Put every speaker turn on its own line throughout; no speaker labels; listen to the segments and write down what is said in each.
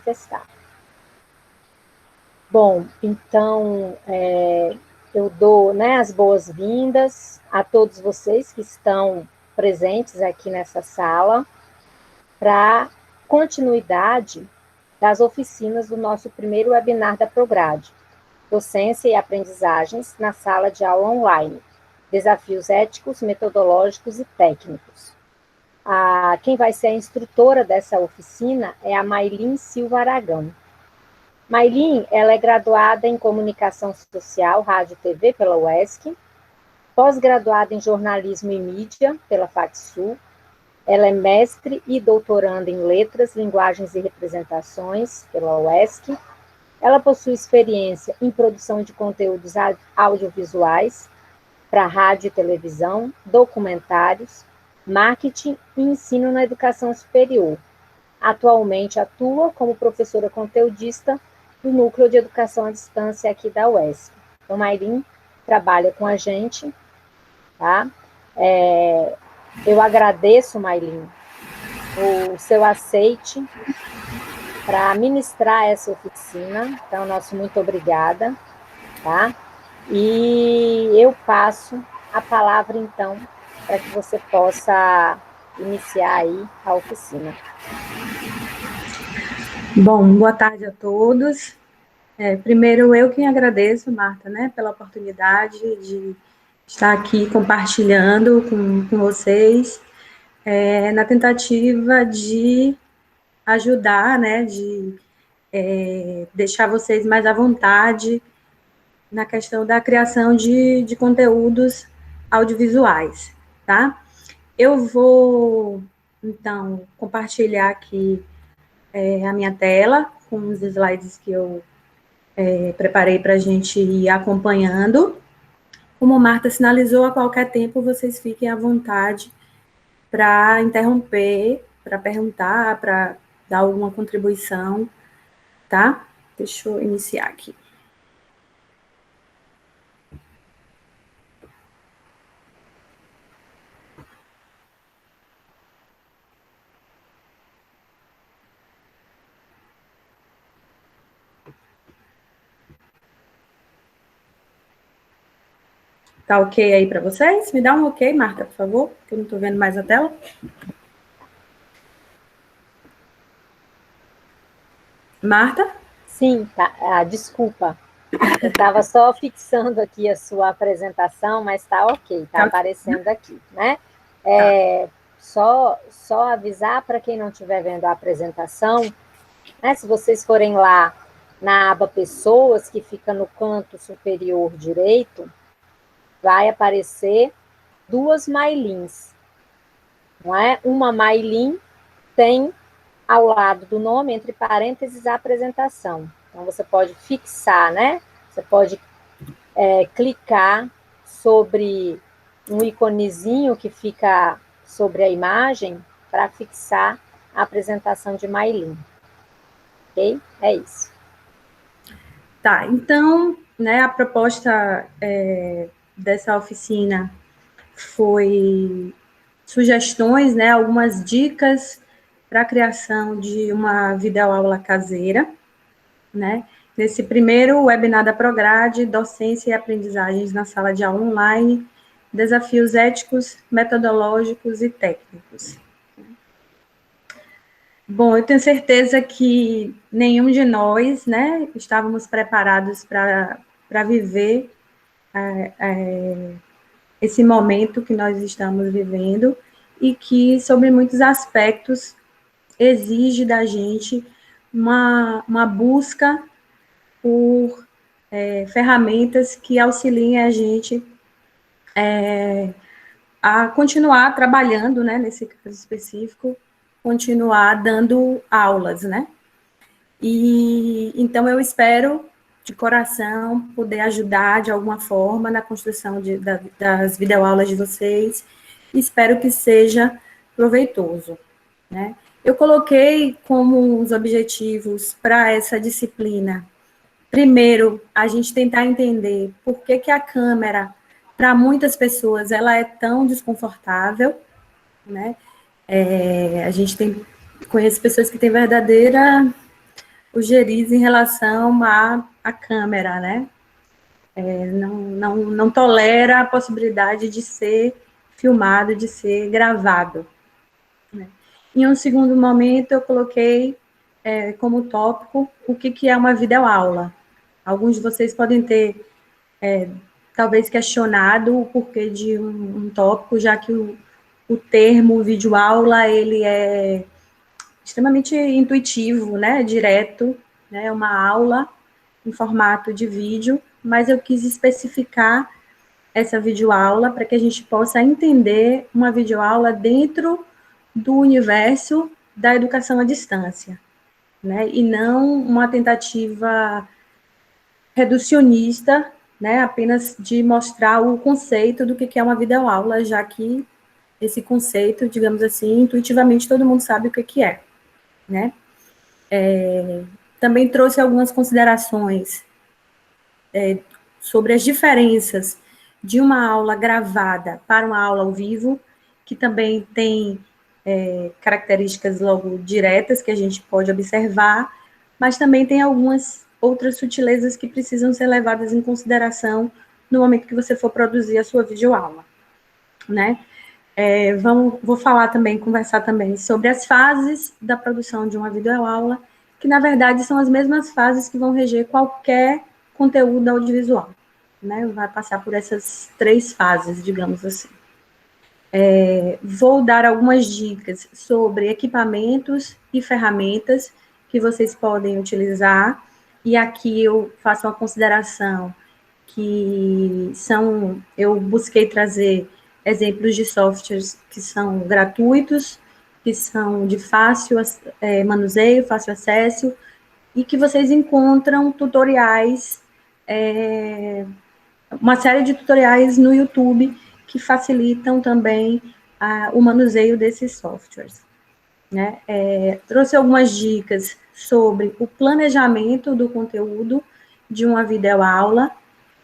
manifestar. Bom, então, eu dou, né, as boas-vindas a todos vocês que estão presentes aqui nessa sala para continuidade das oficinas do nosso primeiro webinar da Prograde, Docência e Aprendizagens na Sala de Aula Online, Desafios Éticos, Metodológicos e Técnicos. Quem vai ser a instrutora dessa oficina é a Maylin Silva Aragão. Maylin, ela é graduada em Comunicação Social, Rádio e TV pela UESC, pós-graduada em Jornalismo e Mídia pela FACSul, ela é mestre e doutoranda em Letras, Linguagens e Representações pela UESC, ela possui experiência em produção de conteúdos audiovisuais para rádio e televisão, documentários, marketing e ensino na educação superior. Atualmente atua como professora conteudista do Núcleo de Educação à Distância aqui da UESC. Então, Maylin trabalha com a gente, tá? Eu agradeço, Maylin, o seu aceite para ministrar essa oficina. Então, nosso muito obrigada, tá? E eu passo a palavra, então, para que você possa iniciar aí a oficina.
Bom, boa tarde a todos. Primeiro, eu quem agradeço, Marta, né, pela oportunidade de estar aqui compartilhando com vocês, na tentativa de ajudar, né, de deixar vocês mais à vontade na questão da criação de conteúdos audiovisuais, tá? Eu vou, então, compartilhar aqui a minha tela com os slides que eu preparei para a gente ir acompanhando. Como Marta sinalizou, a qualquer tempo vocês fiquem à vontade para interromper, para perguntar, para dar alguma contribuição, tá? Deixa eu iniciar aqui. Tá ok aí para vocês? Me dá um ok, Marta, por favor, que eu não estou vendo mais a tela. Marta?
Sim, tá. Desculpa. Eu estava só fixando aqui a sua apresentação, mas está ok, está aparecendo aqui, né? Só avisar para quem não estiver vendo a apresentação, né, se vocês forem lá na aba Pessoas, que fica no canto superior direito, vai aparecer duas Maylins, não é? Uma Maylin tem ao lado do nome, entre parênteses, a apresentação. Então, você pode fixar, né? Você pode clicar sobre um iconezinho que fica sobre a imagem para fixar a apresentação de Maylin. Ok? É isso.
Tá, então, né, a proposta dessa oficina foi sugestões, né, algumas dicas para a criação de uma videoaula caseira, né? Nesse primeiro webinar da Prograde, Docência e Aprendizagens na Sala de Aula Online, Desafios Éticos, Metodológicos e Técnicos. Bom, eu tenho certeza que nenhum de nós, né, estávamos preparados para viver esse momento que nós estamos vivendo e que, sobre muitos aspectos, exige da gente uma busca por ferramentas que auxiliem a gente a continuar trabalhando, né, nesse caso específico, continuar dando aulas, né? E então eu espero de coração poder ajudar de alguma forma na construção das videoaulas de vocês. Espero que seja proveitoso, né? Eu coloquei como os objetivos para essa disciplina, primeiro, a gente tentar entender por que a câmera, para muitas pessoas, ela é tão desconfortável, né? A gente conhece pessoas que têm verdadeira o Geriz em relação à câmera, né? Não tolera a possibilidade de ser filmado, de ser gravado. Né? Em um segundo momento, eu coloquei como tópico o que é uma videoaula. Alguns de vocês podem ter, talvez, questionado o porquê de um tópico, já que o termo videoaula, ele é extremamente intuitivo, né, direto, né, uma aula em formato de vídeo, mas eu quis especificar essa videoaula para que a gente possa entender uma videoaula dentro do universo da educação à distância, né, e não uma tentativa reducionista, né, apenas de mostrar o conceito do que é uma videoaula, já que esse conceito, digamos assim, intuitivamente todo mundo sabe o que é, né. Também trouxe algumas considerações sobre as diferenças de uma aula gravada para uma aula ao vivo, que também tem características logo diretas que a gente pode observar, mas também tem algumas outras sutilezas que precisam ser levadas em consideração no momento que você for produzir a sua videoaula, né? Vou falar também, conversar também sobre as fases da produção de uma videoaula, que na verdade são as mesmas fases que vão reger qualquer conteúdo audiovisual, né? Vai passar por essas 3 fases, digamos assim. Vou dar algumas dicas sobre equipamentos e ferramentas que vocês podem utilizar, e aqui eu faço uma consideração que eu busquei trazer exemplos de softwares que são gratuitos, que são de fácil manuseio, fácil acesso, e que vocês encontram tutoriais, uma série de tutoriais no YouTube que facilitam também o manuseio desses softwares. Né? Trouxe algumas dicas sobre o planejamento do conteúdo de uma videoaula,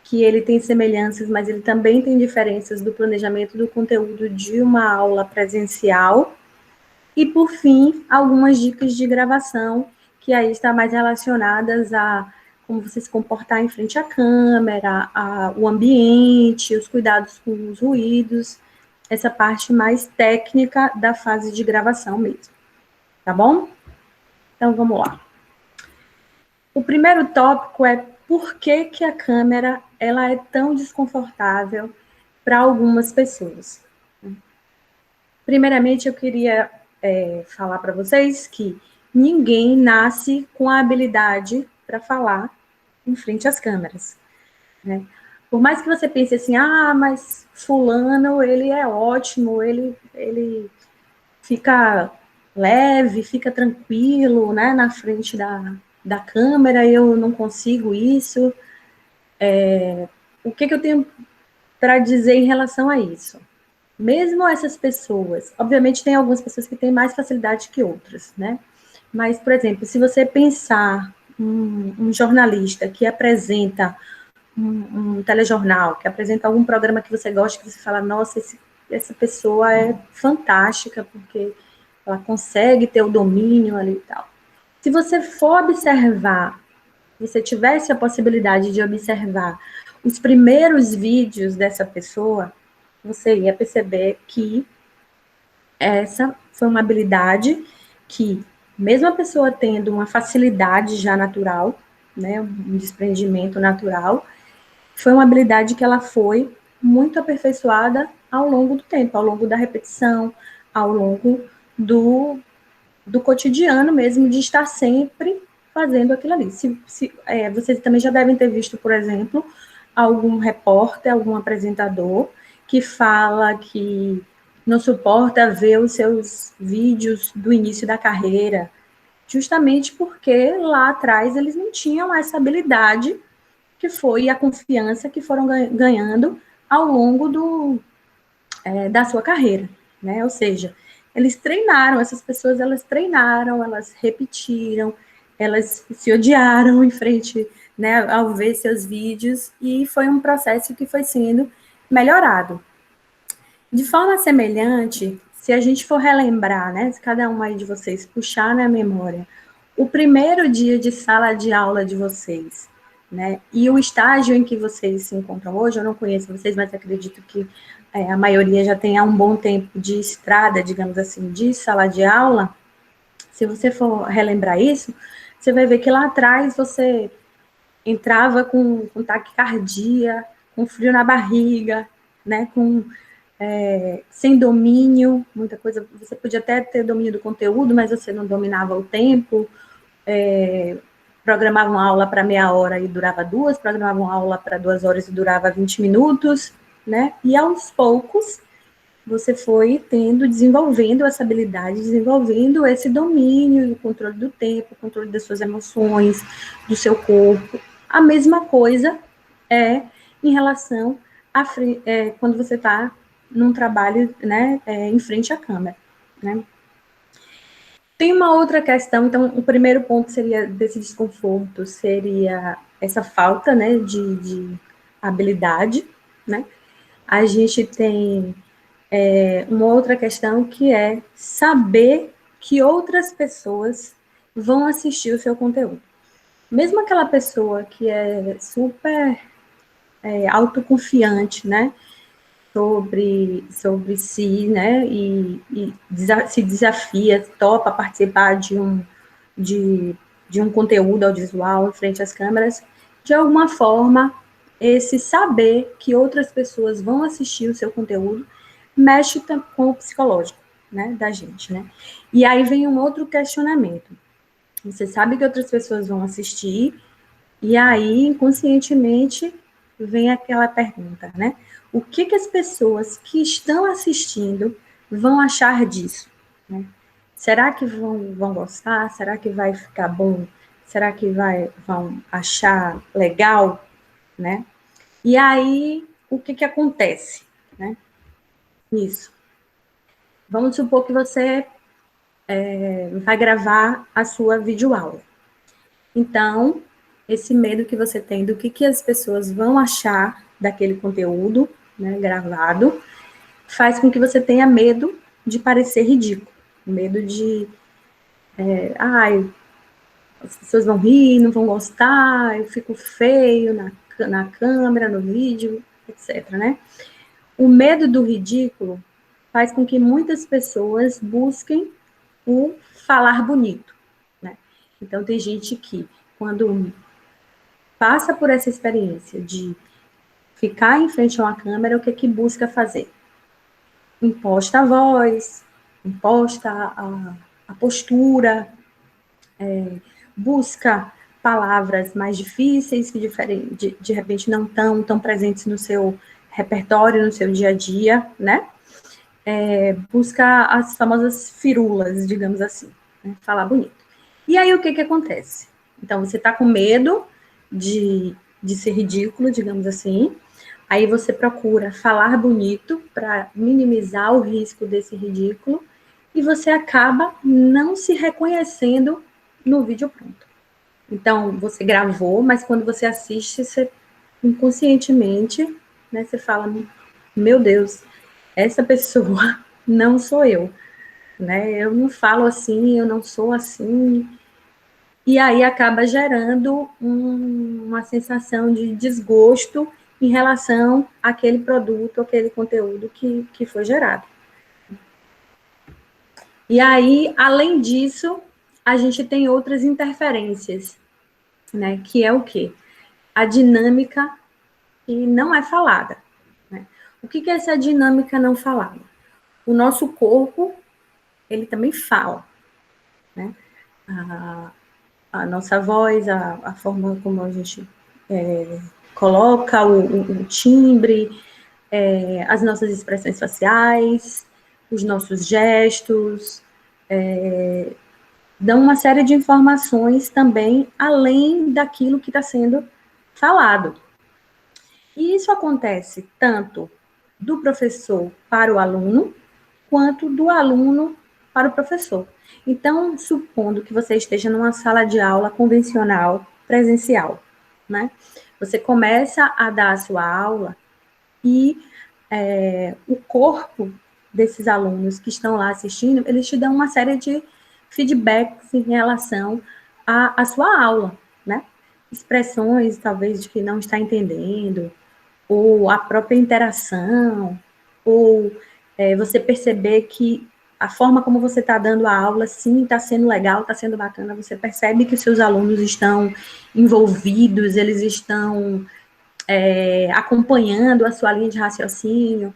que ele tem semelhanças, mas ele também tem diferenças do planejamento do conteúdo de uma aula presencial. E, por fim, algumas dicas de gravação, que aí está mais relacionadas a como você se comportar em frente à câmera, o ambiente, os cuidados com os ruídos, essa parte mais técnica da fase de gravação mesmo. Tá bom? Então, vamos lá. O primeiro tópico é por que a câmera ela é tão desconfortável para algumas pessoas. Primeiramente, eu queria falar para vocês que ninguém nasce com a habilidade para falar em frente às câmeras. Né? Por mais que você pense assim, mas fulano, ele é ótimo, ele fica leve, fica tranquilo, né, na frente da câmera, eu não consigo isso. O que eu tenho para dizer em relação a isso? Mesmo essas pessoas, obviamente tem algumas pessoas que têm mais facilidade que outras, né? Mas, por exemplo, se você pensar um jornalista que apresenta um telejornal, que apresenta algum programa que você gosta, que você fala, nossa, essa pessoa é fantástica, porque ela consegue ter o domínio ali e tal. Se você for observar, se você tivesse a possibilidade de observar os primeiros vídeos dessa pessoa, você ia perceber que essa foi uma habilidade que, mesmo a pessoa tendo uma facilidade já natural, né, um desprendimento natural, foi uma habilidade que ela foi muito aperfeiçoada ao longo do tempo, ao longo da repetição, ao longo do cotidiano mesmo, de estar sempre fazendo aquilo ali. Vocês também já devem ter visto, por exemplo, algum repórter, algum apresentador que fala que não suporta ver os seus vídeos do início da carreira, justamente porque lá atrás eles não tinham essa habilidade que foi a confiança que foram ganhando ao longo da sua carreira, né? Ou seja, eles treinaram, essas pessoas, elas treinaram, elas repetiram, elas se odiaram em frente, né, ao ver seus vídeos, e foi um processo que foi sendo melhorado. De forma semelhante, se a gente for relembrar, né, se cada um aí de vocês puxar na memória o primeiro dia de sala de aula de vocês, né? E o estágio em que vocês se encontram hoje, eu não conheço vocês, mas acredito que a maioria já tem há um bom tempo de estrada, digamos assim, de sala de aula. Se você for relembrar isso, você vai ver que lá atrás você entrava com taquicardia, com frio na barriga, né? Sem domínio, muita coisa. Você podia até ter domínio do conteúdo, mas você não dominava o tempo. Programava uma aula para meia hora e durava 2, programava uma aula para 2 horas e durava 20 minutos, né? E aos poucos você foi desenvolvendo essa habilidade, desenvolvendo esse domínio, o controle do tempo, o controle das suas emoções, do seu corpo. A mesma coisa em relação a quando você está num trabalho, né, em frente à câmera, né? Tem uma outra questão, então, o primeiro ponto seria desse desconforto, seria essa falta, né, de habilidade, né? A gente tem uma outra questão que é saber que outras pessoas vão assistir o seu conteúdo. Mesmo aquela pessoa que é super autoconfiante, né, sobre si, né, e se desafia, topa participar de um conteúdo audiovisual em frente às câmeras, de alguma forma, esse saber que outras pessoas vão assistir o seu conteúdo mexe com o psicológico, né, da gente, né. E aí vem um outro questionamento. Você sabe que outras pessoas vão assistir, e aí, inconscientemente, vem aquela pergunta, né? O que as pessoas que estão assistindo vão achar disso? Né? Será que vão gostar? Será que vai ficar bom? Será que vão achar legal? Né? E aí, o que acontece, né? Nisso. Vamos supor que você vai gravar a sua videoaula. Então, esse medo que você tem do que as pessoas vão achar daquele conteúdo, né, gravado, faz com que você tenha medo de parecer ridículo, medo de, as pessoas vão rir, não vão gostar, eu fico feio na câmera, no vídeo, etc, né? O medo do ridículo faz com que muitas pessoas busquem o falar bonito, né? Então, tem gente que, quando passa por essa experiência de ficar em frente a uma câmera, o que busca fazer? Imposta a voz, imposta a postura, busca palavras mais difíceis, que de repente não estão tão presentes no seu repertório, no seu dia a dia, né? Busca as famosas firulas, digamos assim, né? Falar bonito. E aí, o que acontece? Então, você está com medo de ser ridículo, digamos assim, aí você procura falar bonito para minimizar o risco desse ridículo, e você acaba não se reconhecendo no vídeo pronto. Então, você gravou, mas quando você assiste, você inconscientemente, né, você fala, meu Deus, essa pessoa não sou eu, né? Eu não falo assim, eu não sou assim. E aí acaba gerando uma sensação de desgosto em relação àquele produto, aquele conteúdo que foi gerado. E aí, além disso, a gente tem outras interferências, né? Que é o quê? A dinâmica que não é falada. Né? O que é essa dinâmica não falada? O nosso corpo, ele também fala, né? A nossa voz, a forma como a gente coloca o timbre, as nossas expressões faciais, os nossos gestos, dão uma série de informações também, além daquilo que está sendo falado. E isso acontece tanto do professor para o aluno, quanto do aluno para o professor. Então, supondo que você esteja numa sala de aula convencional, presencial, né? Você começa a dar a sua aula e o corpo desses alunos que estão lá assistindo, eles te dão uma série de feedbacks em relação a sua aula, né? Expressões, talvez, de que não está entendendo, ou a própria interação, ou você perceber que a forma como você está dando a aula, sim, está sendo legal, está sendo bacana, você percebe que os seus alunos estão envolvidos, eles estão acompanhando a sua linha de raciocínio,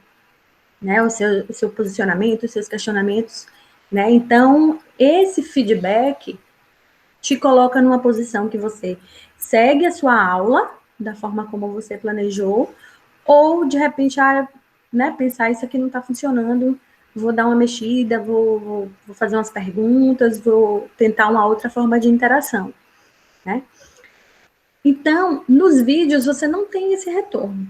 né, o seu posicionamento, os seus questionamentos, né? Então, esse feedback te coloca numa posição que você segue a sua aula da forma como você planejou, ou de repente, né, pensar isso aqui não está funcionando, vou dar uma mexida, vou fazer umas perguntas, vou tentar uma outra forma de interação, né? Então, nos vídeos você não tem esse retorno,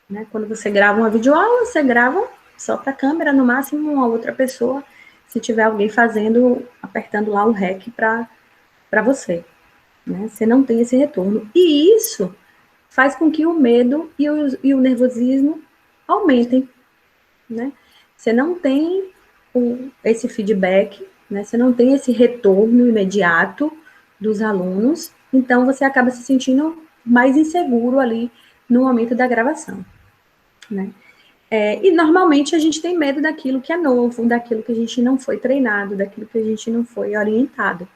né? Quando você grava uma videoaula, você grava só para a câmera, no máximo uma outra pessoa, se tiver alguém fazendo, apertando lá o REC para você, né? Você não tem esse retorno. E isso faz com que o medo e o nervosismo aumentem, né? Você não tem esse feedback, né? Você não tem esse retorno imediato dos alunos, então você acaba se sentindo mais inseguro ali no momento da gravação, né? E normalmente a gente tem medo daquilo que é novo, daquilo que a gente não foi treinado, daquilo que a gente não foi orientado,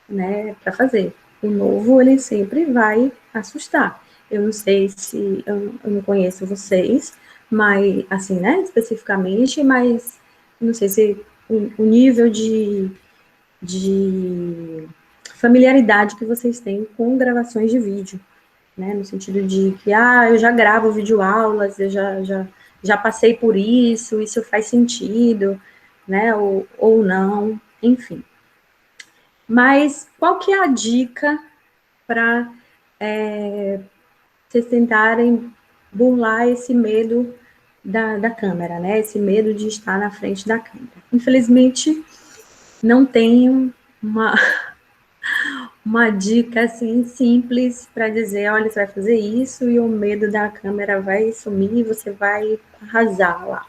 né, para fazer. O novo, ele sempre vai assustar. Eu não sei se, eu não conheço vocês, mas, assim, né, especificamente, mas não sei se o nível de familiaridade que vocês têm com gravações de vídeo, né, no sentido de que, eu já gravo videoaulas, eu já passei por isso faz sentido, né, ou não, enfim. Mas qual que é a dica para vocês tentarem burlar esse medo da câmera, né? Esse medo de estar na frente da câmera. Infelizmente, não tenho uma dica assim simples para dizer, olha, você vai fazer isso e o medo da câmera vai sumir e você vai arrasar lá,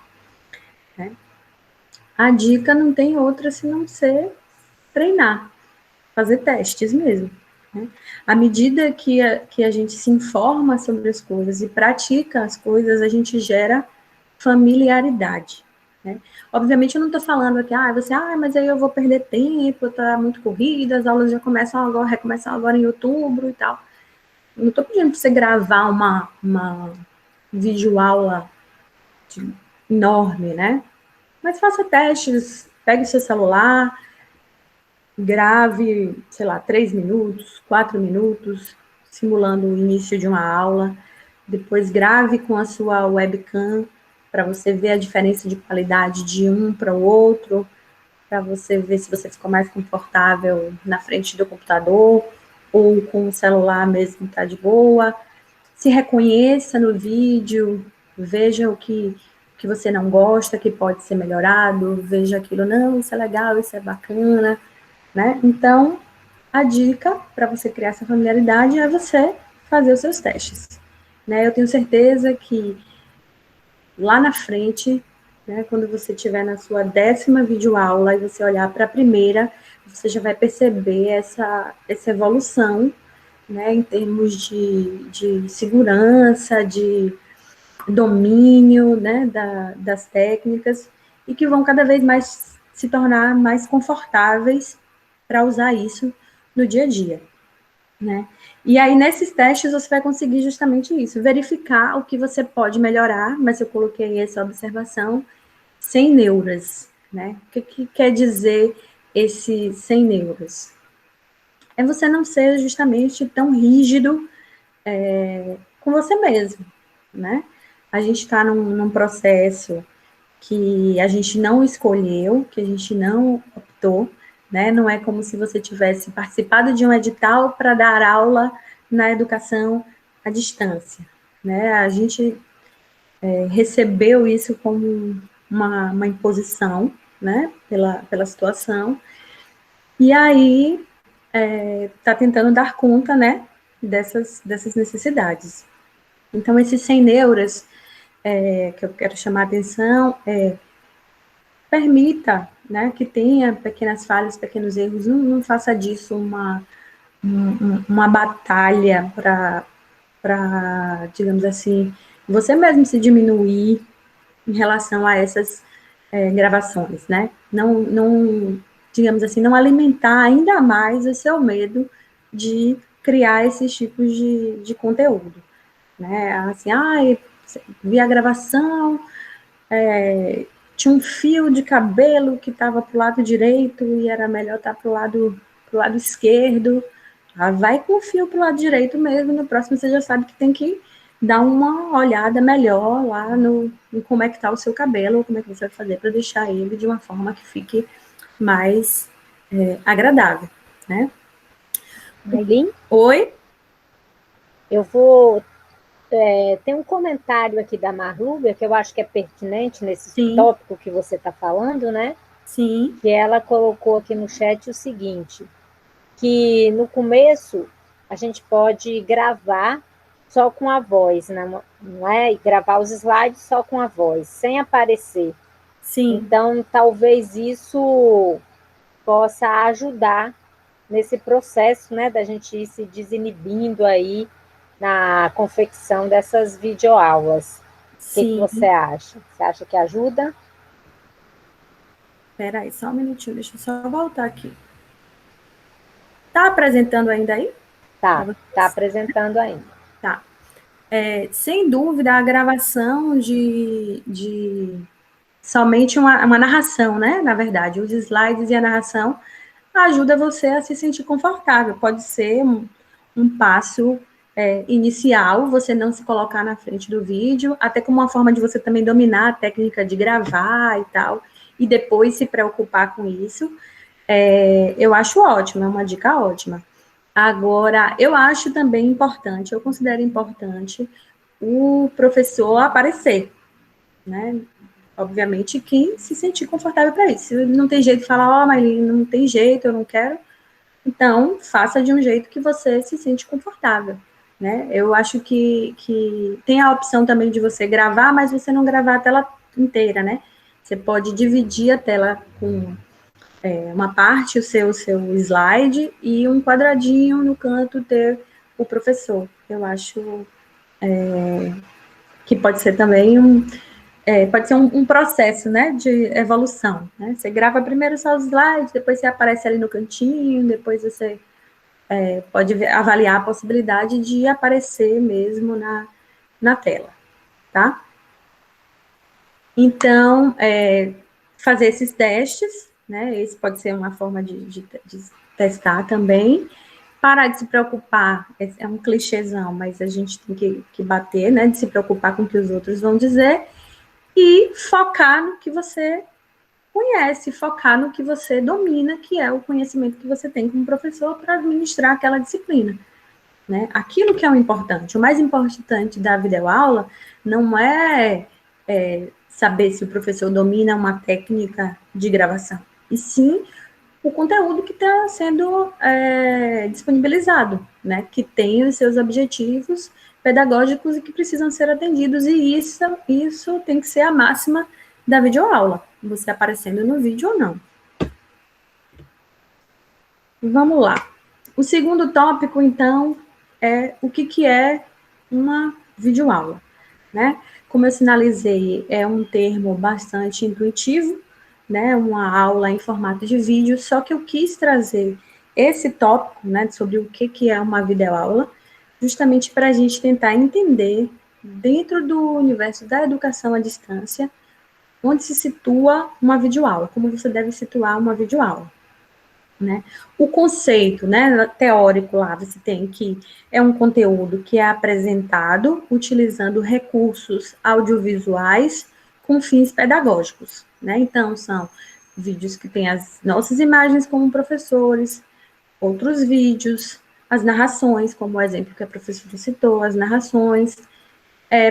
né? A dica não tem outra senão ser treinar, fazer testes mesmo, né? À medida que a gente se informa sobre as coisas e pratica as coisas, a gente gera familiaridade, né? Obviamente, eu não estou falando aqui, mas aí eu vou perder tempo, está muito corrida, as aulas já recomeçam agora em outubro e tal. Eu não estou pedindo para você gravar uma videoaula enorme, né? Mas faça testes, pegue seu celular, grave, sei lá, 3 minutos, 4 minutos, simulando o início de uma aula. Depois grave com a sua webcam para você ver a diferença de qualidade de um para o outro, para você ver se você ficou mais confortável na frente do computador ou com o celular mesmo está de boa. Se reconheça no vídeo, veja o que você não gosta, que pode ser melhorado, veja aquilo, não, isso é legal, isso é bacana, né? Então, a dica para você criar essa familiaridade é você fazer os seus testes, né? Eu tenho certeza que lá na frente, né, quando você estiver na sua 10ª videoaula e você olhar para a primeira, você já vai perceber essa evolução, né, em termos de segurança, de domínio, né, das técnicas, e que vão cada vez mais se tornar mais confortáveis para usar isso no dia a dia, né? E aí, nesses testes, você vai conseguir justamente isso, verificar o que você pode melhorar, mas eu coloquei essa observação sem neuras, né? O que quer dizer esse sem neuras? É você não ser justamente tão rígido com você mesmo, né? A gente está num processo que a gente não escolheu, que a gente não optou, né? Não é como se você tivesse participado de um edital para dar aula na educação à distância, né? A gente recebeu isso como uma imposição, né? Pela situação, e aí está tentando dar conta, né? Dessas necessidades. Então, esses 100 neuras que eu quero chamar a atenção permita, né, que tenha pequenas falhas, pequenos erros, não faça disso uma batalha para, digamos assim, você mesmo se diminuir em relação a essas gravações, né? Não, digamos assim, não alimentar ainda mais o seu medo de criar esses tipos de conteúdo, né? Assim, vi a gravação, tinha um fio de cabelo que estava para o lado direito e era melhor estar para o lado esquerdo. Vai com o fio para o lado direito mesmo, no próximo você já sabe que tem que dar uma olhada melhor lá no como é que está o seu cabelo, como é que você vai fazer para deixar ele de uma forma que fique mais agradável, né?
Aileen,
Oi?
eu vou. Tem um comentário aqui da Marluga que eu acho que é pertinente nesse
Sim,
tópico que você está falando, né?
sim,
Que ela colocou aqui no chat o seguinte: que no começo a gente pode gravar só com a voz, não é? E gravar os slides só com a voz, sem aparecer.
sim.
Então, talvez isso possa ajudar nesse processo, né, da gente ir se desinibindo aí na confecção dessas videoaulas. O que
Sim.
você acha? Você acha que ajuda?
Espera aí, só um minutinho, deixa eu só voltar aqui. Tá apresentando ainda aí?
Tá apresentando ainda.
Tá. Sem dúvida, a gravação de somente uma narração, né? Na verdade, os slides e a narração ajuda você a se sentir confortável. Pode ser um passo inicial, você não se colocar na frente do vídeo, até como uma forma de você também dominar a técnica de gravar e tal, e depois se preocupar com isso. Eu acho ótimo, é uma dica ótima. Agora, eu acho também importante, eu considero importante o professor aparecer, né? Obviamente, quem se sentir confortável para isso. Se não tem jeito de falar, mas não tem jeito, eu não quero, então faça de um jeito que você se sente confortável, né? Eu acho que tem a opção também de você gravar, mas você não gravar a tela inteira, né? Você pode dividir a tela com uma parte, o seu slide, e um quadradinho no canto ter o professor. Eu acho que pode ser também pode ser um processo, né, de evolução, né? Você grava primeiro só os slides, depois você aparece ali no cantinho, depois você pode avaliar a possibilidade de aparecer mesmo na tela, tá? Então, fazer esses testes, né? Esse pode ser uma forma de testar também. Parar de se preocupar, é um clichêzão, mas a gente tem que bater, né? De se preocupar com o que os outros vão dizer e focar no que você conhece, focar no que você domina, que é o conhecimento que você tem como professor para administrar aquela disciplina. Né? Aquilo que é o importante. O mais importante da videoaula não é saber se o professor domina uma técnica de gravação, e sim o conteúdo que está sendo disponibilizado, né? Que tem os seus objetivos pedagógicos e que precisam ser atendidos, e isso tem que ser a máxima da videoaula, você aparecendo no vídeo ou não. Vamos lá. O segundo tópico, então, é o que é uma videoaula, né? Como eu sinalizei, é um termo bastante intuitivo, né? Uma aula em formato de vídeo, só que eu quis trazer esse tópico, né, sobre o que é uma videoaula, justamente para a gente tentar entender, dentro do universo da educação à distância, onde se situa uma videoaula, como você deve situar uma videoaula. Né? O conceito, né, teórico lá, você tem que é um conteúdo que é apresentado utilizando recursos audiovisuais com fins pedagógicos, né? Então, são vídeos que têm as nossas imagens como professores, outros vídeos, as narrações, como o exemplo que a professora citou, as narrações,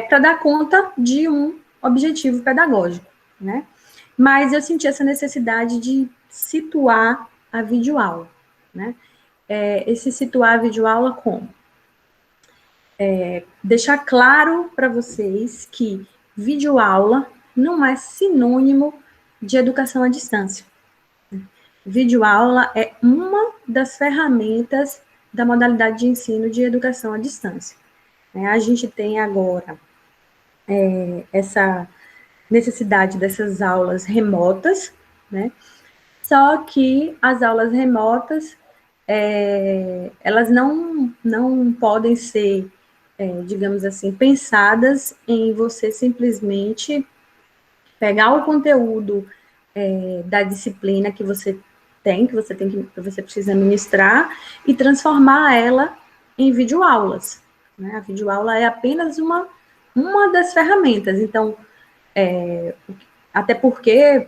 para dar conta de um objetivo pedagógico, né? Mas eu senti essa necessidade de situar a videoaula, né? Esse situar a videoaula como? Deixar claro para vocês que videoaula não é sinônimo de educação à distância. Videoaula é uma das ferramentas da modalidade de ensino de educação à distância. A gente tem agora essa necessidade dessas aulas remotas, né? Só que as aulas remotas, elas não podem ser, digamos assim, pensadas em você simplesmente pegar o conteúdo da disciplina que você precisa ministrar e transformar ela em videoaulas, né? A videoaula é apenas uma das ferramentas. Então, até porque,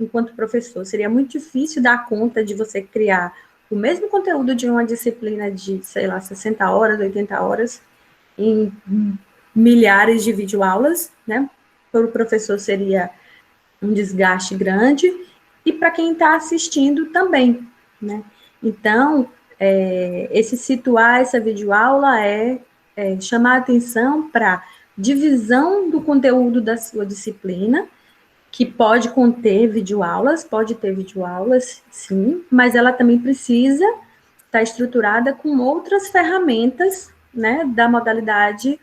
enquanto professor, seria muito difícil dar conta de você criar o mesmo conteúdo de uma disciplina de, sei lá, 60 horas, 80 horas, em milhares de videoaulas, né? Para o professor seria um desgaste grande, e para quem está assistindo também, né? Então, esse situar essa videoaula chamar a atenção para divisão do conteúdo da sua disciplina, que pode ter videoaulas, sim, mas ela também precisa estar estruturada com outras ferramentas, né, da modalidade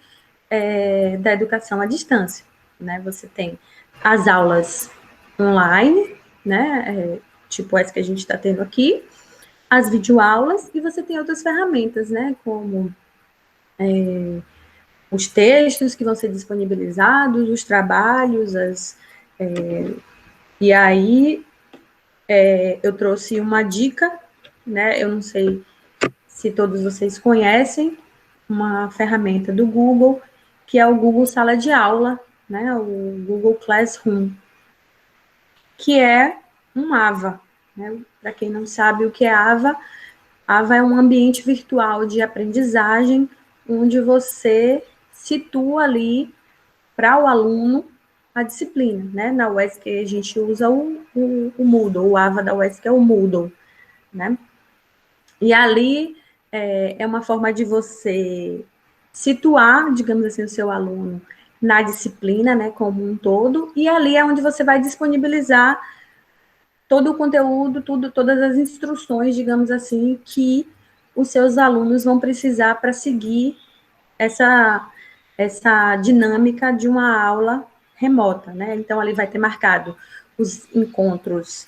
da educação à distância, né? Você tem as aulas online, né, tipo essa que a gente está tendo aqui, as videoaulas, e você tem outras ferramentas, né, como os textos que vão ser disponibilizados, os trabalhos, e aí eu trouxe uma dica, né, eu não sei se todos vocês conhecem, uma ferramenta do Google, que é o Google Sala de Aula, né, o Google Classroom, que é um AVA, né? Para quem não sabe o que é AVA é um ambiente virtual de aprendizagem, onde você situa ali para o aluno a disciplina, né? Na UESC a gente usa o Moodle, o AVA da UESC é o Moodle, né? E ali é uma forma de você situar, digamos assim, o seu aluno na disciplina, né, como um todo, e ali é onde você vai disponibilizar todo o conteúdo, todas as instruções, digamos assim, que os seus alunos vão precisar para seguir essa dinâmica de uma aula remota, né? Então, ali vai ter marcado os encontros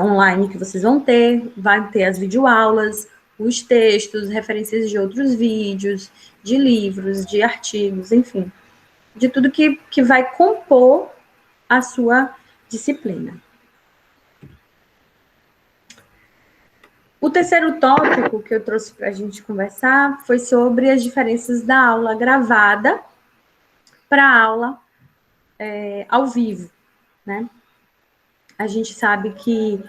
online que vocês vão ter, vai ter as videoaulas, os textos, referências de outros vídeos, de livros, de artigos, enfim, de tudo que vai compor a sua disciplina. O terceiro tópico que eu trouxe para a gente conversar foi sobre as diferenças da aula gravada para a aula ao vivo, né? A gente sabe que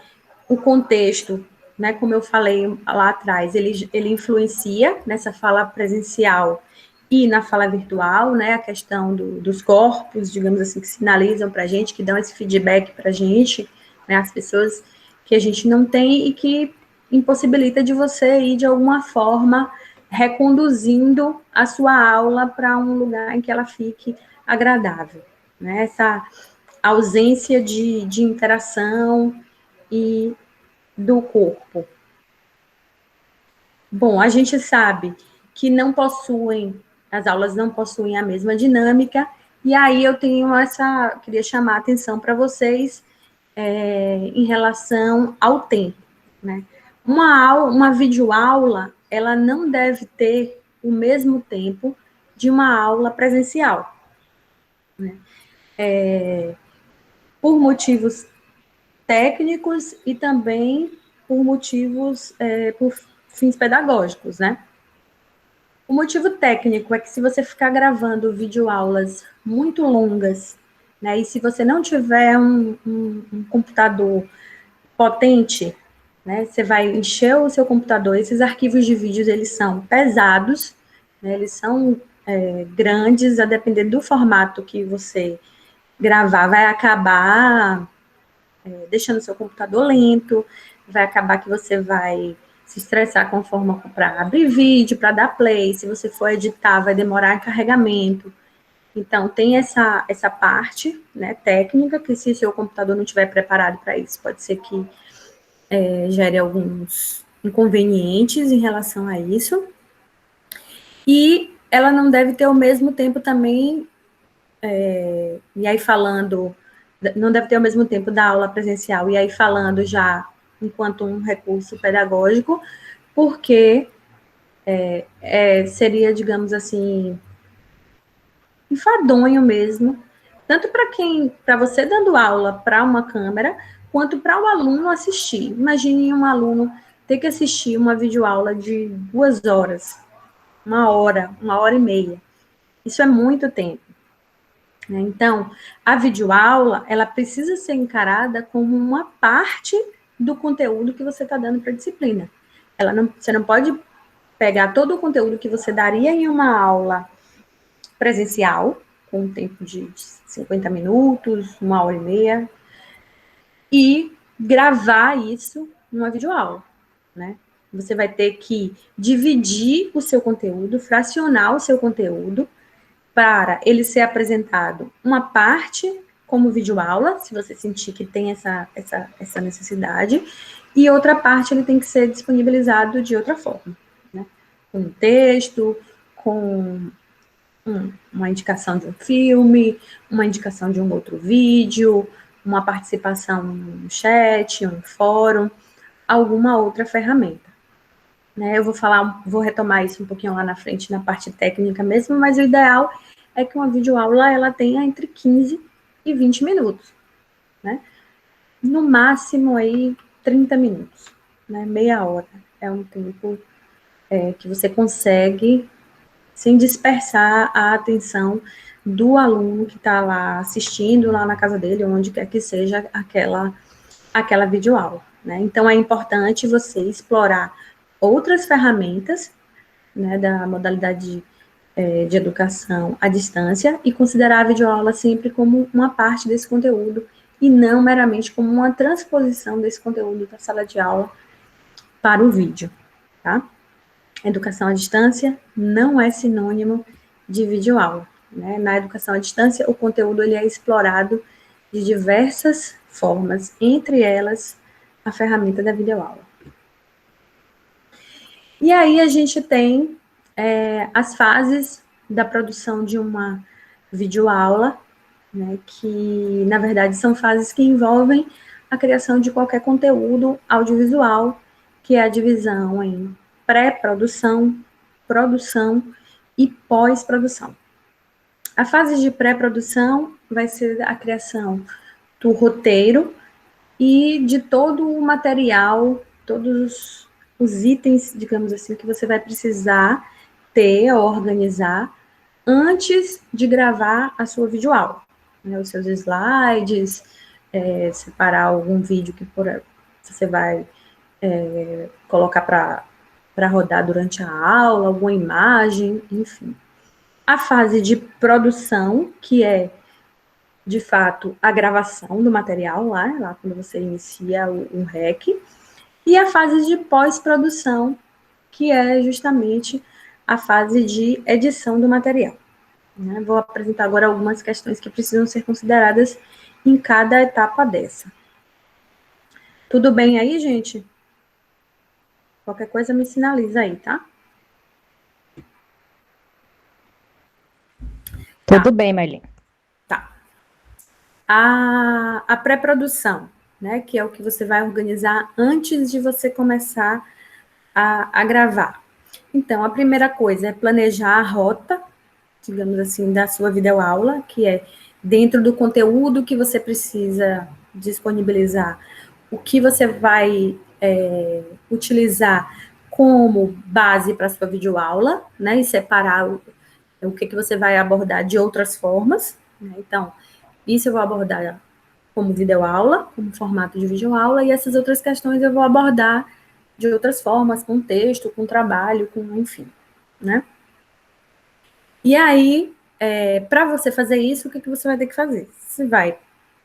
o contexto, né, como eu falei lá atrás, ele influencia nessa fala presencial e na fala virtual, né, a questão dos corpos, digamos assim, que sinalizam para a gente, que dão esse feedback para a gente, né, as pessoas que a gente não tem e que impossibilita de você ir, de alguma forma, reconduzindo a sua aula para um lugar em que ela fique agradável, né, essa ausência de interação e do corpo. Bom, a gente sabe que as aulas não possuem a mesma dinâmica, e aí eu queria chamar a atenção para vocês em relação ao tempo, né? Uma videoaula, ela não deve ter o mesmo tempo de uma aula presencial, né? Por motivos técnicos e também por motivos, por fins pedagógicos, né? O motivo técnico é que se você ficar gravando videoaulas muito longas, né, e se você não tiver um computador potente, né, você vai encher o seu computador, esses arquivos de vídeos, eles são pesados, né, eles são grandes, a depender do formato que você gravar, vai acabar deixando o seu computador lento, vai acabar que você vai se estressar com a forma para abrir vídeo, para dar play, se você for editar, vai demorar em carregamento. Então, tem essa parte, né, técnica, que se seu computador não estiver preparado para isso, pode ser que gere alguns inconvenientes em relação a isso. E ela não deve ter o mesmo tempo também, e aí falando, não deve ter o mesmo tempo da aula presencial, e aí falando já enquanto um recurso pedagógico, porque seria, digamos assim, enfadonho mesmo, tanto para você dando aula para uma câmera, quanto para o aluno assistir. Imagine um aluno ter que assistir uma videoaula de 2 horas, 1 hora e meia. Isso é muito tempo. Né? Então, a videoaula, ela precisa ser encarada como uma parte do conteúdo que você está dando para a disciplina. Você não pode pegar todo o conteúdo que você daria em uma aula presencial, com um tempo de 50 minutos, 1 hora e meia, e gravar isso numa videoaula, né? Você vai ter que dividir o seu conteúdo, fracionar o seu conteúdo, para ele ser apresentado uma parte como videoaula, se você sentir que tem essa necessidade, e outra parte ele tem que ser disponibilizado de outra forma, né? Com um texto, com uma indicação de um filme, uma indicação de um outro vídeo, uma participação no chat, um fórum, alguma outra ferramenta. Né? Eu vou retomar isso um pouquinho lá na frente, na parte técnica mesmo, mas o ideal é que uma videoaula ela tenha entre 15 e 20 minutos, né? No máximo aí 30 minutos, né? Meia hora é um tempo que você consegue sem dispersar a atenção do aluno que está lá assistindo lá na casa dele, onde quer que seja aquela videoaula, né? Então é importante você explorar outras ferramentas, né, da modalidade de educação à distância e considerar a videoaula sempre como uma parte desse conteúdo e não meramente como uma transposição desse conteúdo da sala de aula para o vídeo, tá? Educação à distância não é sinônimo de videoaula, né? Na educação à distância, o conteúdo ele é explorado de diversas formas, entre elas a ferramenta da videoaula. E aí a gente tem as fases da produção de uma videoaula, né, que, na verdade, são fases que envolvem a criação de qualquer conteúdo audiovisual, que é a divisão em pré-produção, produção e pós-produção. A fase de pré-produção vai ser a criação do roteiro e de todo o material, todos os itens, digamos assim, que você vai precisar ter, organizar, antes de gravar a sua videoaula. Né, os seus slides, separar algum vídeo que você vai colocar para rodar durante a aula, alguma imagem, enfim. A fase de produção, que é, de fato, a gravação do material lá quando você inicia o REC, e a fase de pós-produção, que é justamente a fase de edição do material. Né? Vou apresentar agora algumas questões que precisam ser consideradas em cada etapa dessa. Tudo bem aí, gente? Qualquer coisa me sinaliza aí, tá?
Tudo bem, Marlene.
Tá. A pré-produção, né, que é o que você vai organizar antes de você começar a gravar. Então, a primeira coisa é planejar a rota, digamos assim, da sua videoaula, que é dentro do conteúdo que você precisa disponibilizar, o que você vai utilizar como base para a sua videoaula, né, e separar o que você vai abordar de outras formas, né? Então, isso eu vou abordar como videoaula, como formato de videoaula, e essas outras questões eu vou abordar de outras formas, com texto, com trabalho, com enfim, né? E aí, para você fazer isso, o que você vai ter que fazer? Você vai,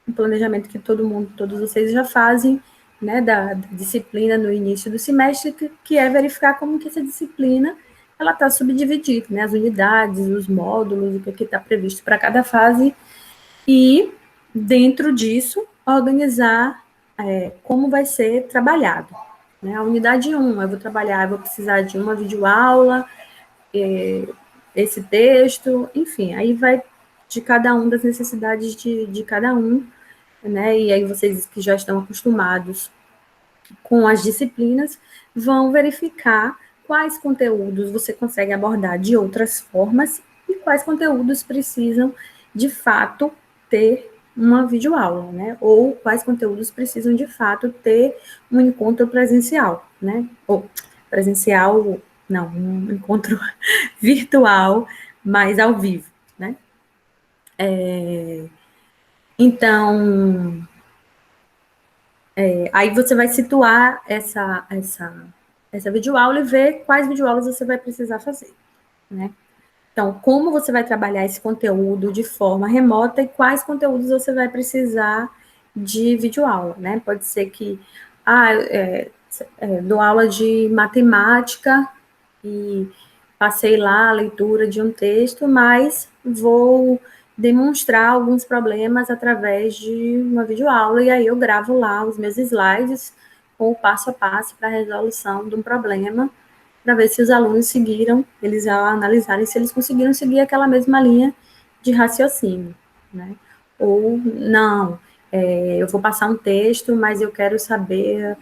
um planejamento que todos vocês já fazem, né, da disciplina no início do semestre, que é verificar como que essa disciplina ela está subdividida, né? As unidades, os módulos, o que está previsto para cada fase, e dentro disso, organizar como vai ser trabalhado. Né? A unidade 1, eu vou precisar de uma videoaula, esse texto, enfim, aí vai de cada um, das necessidades de cada um, né? E aí vocês que já estão acostumados com as disciplinas vão verificar quais conteúdos você consegue abordar de outras formas e quais conteúdos precisam, de fato, ter uma videoaula, né? Ou quais conteúdos precisam, de fato, ter um encontro presencial, né? Ou presencial, não, um encontro virtual, mas ao vivo, né? Então, aí você vai situar essa videoaula e ver quais videoaulas você vai precisar fazer, né? Então, como você vai trabalhar esse conteúdo de forma remota e quais conteúdos você vai precisar de videoaula, né? Pode ser que, dou aula de matemática e passei lá a leitura de um texto, mas vou demonstrar alguns problemas através de uma videoaula, e aí eu gravo lá os meus slides com o passo a passo para a resolução de um problema, para ver se os alunos seguiram, eles ao analisarem se eles conseguiram seguir aquela mesma linha de raciocínio, né? Ou não, eu vou passar um texto, mas eu quero saber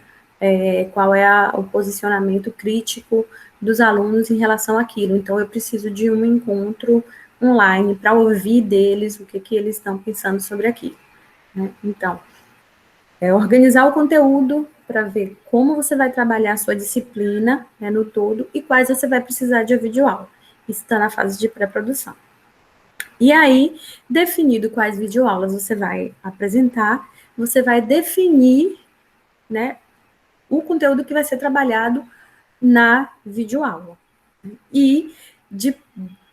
qual é o posicionamento crítico dos alunos em relação àquilo. Então, eu preciso de um encontro online para ouvir deles o que eles estão pensando sobre aquilo, né? Então, organizar o conteúdo para ver como você vai trabalhar a sua disciplina, né, no todo, e quais você vai precisar de videoaula. Isso está na fase de pré-produção. E aí, definido quais videoaulas você vai apresentar, você vai definir, né, o conteúdo que vai ser trabalhado na videoaula. E,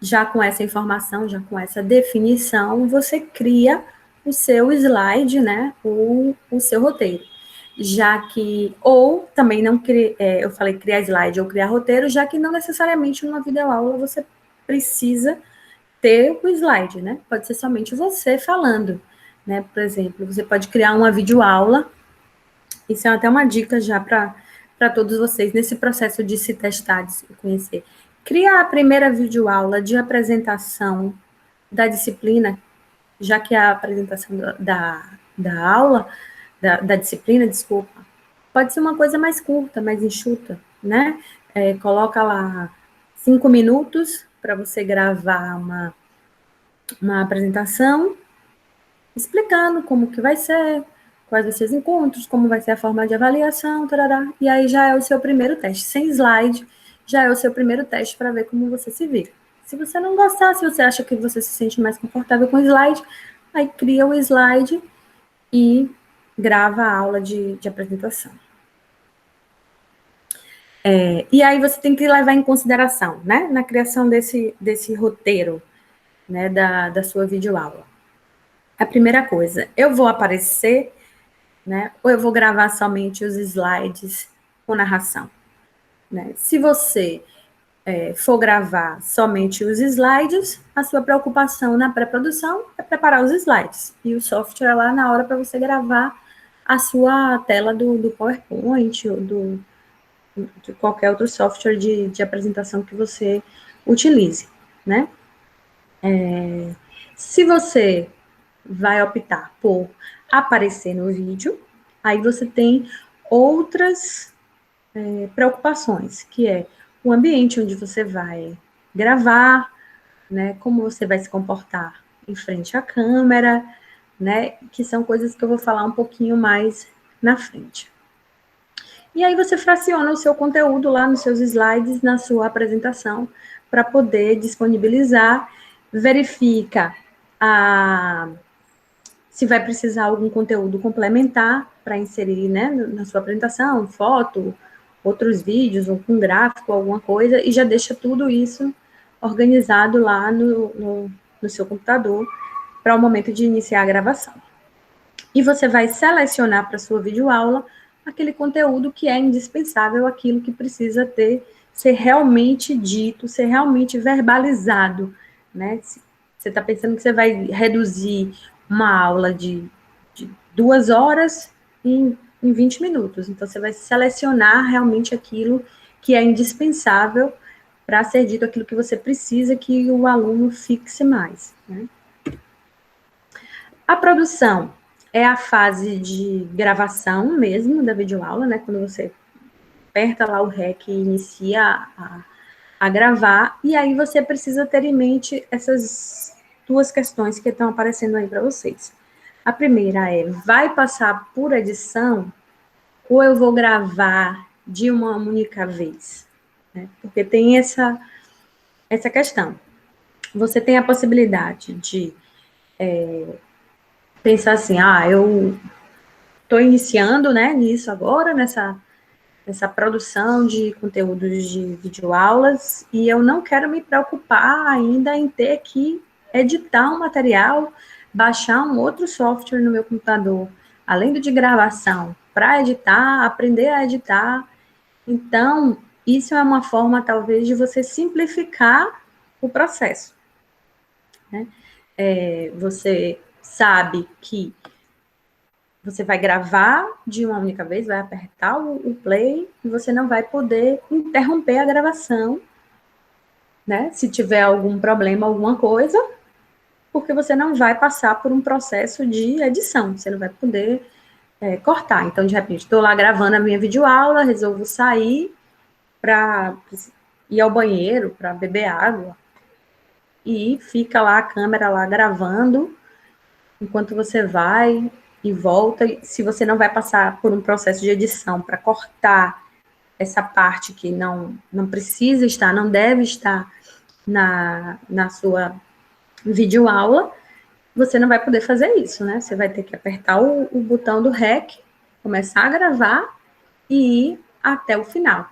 já com essa informação, já com essa definição, você cria o seu slide, né, o seu roteiro. Já que, ou também não, eu falei criar slide ou criar roteiro, já que não necessariamente numa videoaula você precisa ter o slide, né? Pode ser somente você falando, né? Por exemplo, você pode criar uma videoaula, isso é até uma dica já para todos vocês, nesse processo de se testar, de se conhecer. Criar a primeira videoaula de apresentação da disciplina, já que a apresentação da aula, da disciplina, desculpa, pode ser uma coisa mais curta, mais enxuta, né? Coloca lá 5 minutos para você gravar uma apresentação, explicando como que vai ser, quais vão ser os encontros, como vai ser a forma de avaliação, tarará, e aí já é o seu primeiro teste, sem slide, já é o seu primeiro teste para ver como você se vira. Se você não gostar, se você acha que você se sente mais confortável com o slide, aí cria o slide e grava a aula de apresentação. E aí você tem que levar em consideração, né, na criação desse roteiro, né, da sua videoaula. A primeira coisa, eu vou aparecer, né, ou eu vou gravar somente os slides com narração, né? Se você for gravar somente os slides, a sua preocupação na pré-produção é preparar os slides, e o software é lá na hora para você gravar a sua tela do PowerPoint ou de qualquer outro software de apresentação que você utilize, né? Se você vai optar por aparecer no vídeo, aí você tem outras preocupações, que é o ambiente onde você vai gravar, né, como você vai se comportar em frente à câmera, né, que são coisas que eu vou falar um pouquinho mais na frente. E aí você fraciona o seu conteúdo lá nos seus slides, na sua apresentação, para poder disponibilizar, verifica se vai precisar algum conteúdo complementar para inserir, né, na sua apresentação, foto, outros vídeos, ou com gráfico, alguma coisa, e já deixa tudo isso organizado lá no seu computador para o momento de iniciar a gravação. E você vai selecionar para a sua videoaula aquele conteúdo que é indispensável, aquilo que precisa ter ser realmente dito, ser realmente verbalizado, né? Se você está pensando que você vai reduzir uma aula de 2 horas em 20 minutos. Então, você vai selecionar realmente aquilo que é indispensável para ser dito, aquilo que você precisa que o aluno fixe mais, né? A produção é a fase de gravação mesmo da videoaula, né? Quando você aperta lá o REC e inicia a gravar, e aí você precisa ter em mente essas 2 questões que estão aparecendo aí para vocês. A primeira é, vai passar por edição ou eu vou gravar de uma única vez? Né? Porque tem essa questão. Você tem a possibilidade de pensar assim, eu estou iniciando, né, nisso agora, nessa produção de conteúdos de videoaulas, e eu não quero me preocupar ainda em ter que editar um material, baixar um outro software no meu computador, além do de gravação, para editar, aprender a editar. Então, isso é uma forma, talvez, de você simplificar o processo, né? Você sabe que você vai gravar de uma única vez, vai apertar o play e você não vai poder interromper a gravação, né? Se tiver algum problema, alguma coisa, porque você não vai passar por um processo de edição, você não vai poder cortar. Então, de repente, estou lá gravando a minha videoaula, resolvo sair para ir ao banheiro, para beber água, e fica lá a câmera lá gravando, enquanto você vai e volta, se você não vai passar por um processo de edição para cortar essa parte que não precisa estar, não deve estar na sua videoaula, você não vai poder fazer isso, né? Você vai ter que apertar o botão do REC, começar a gravar e ir até o final.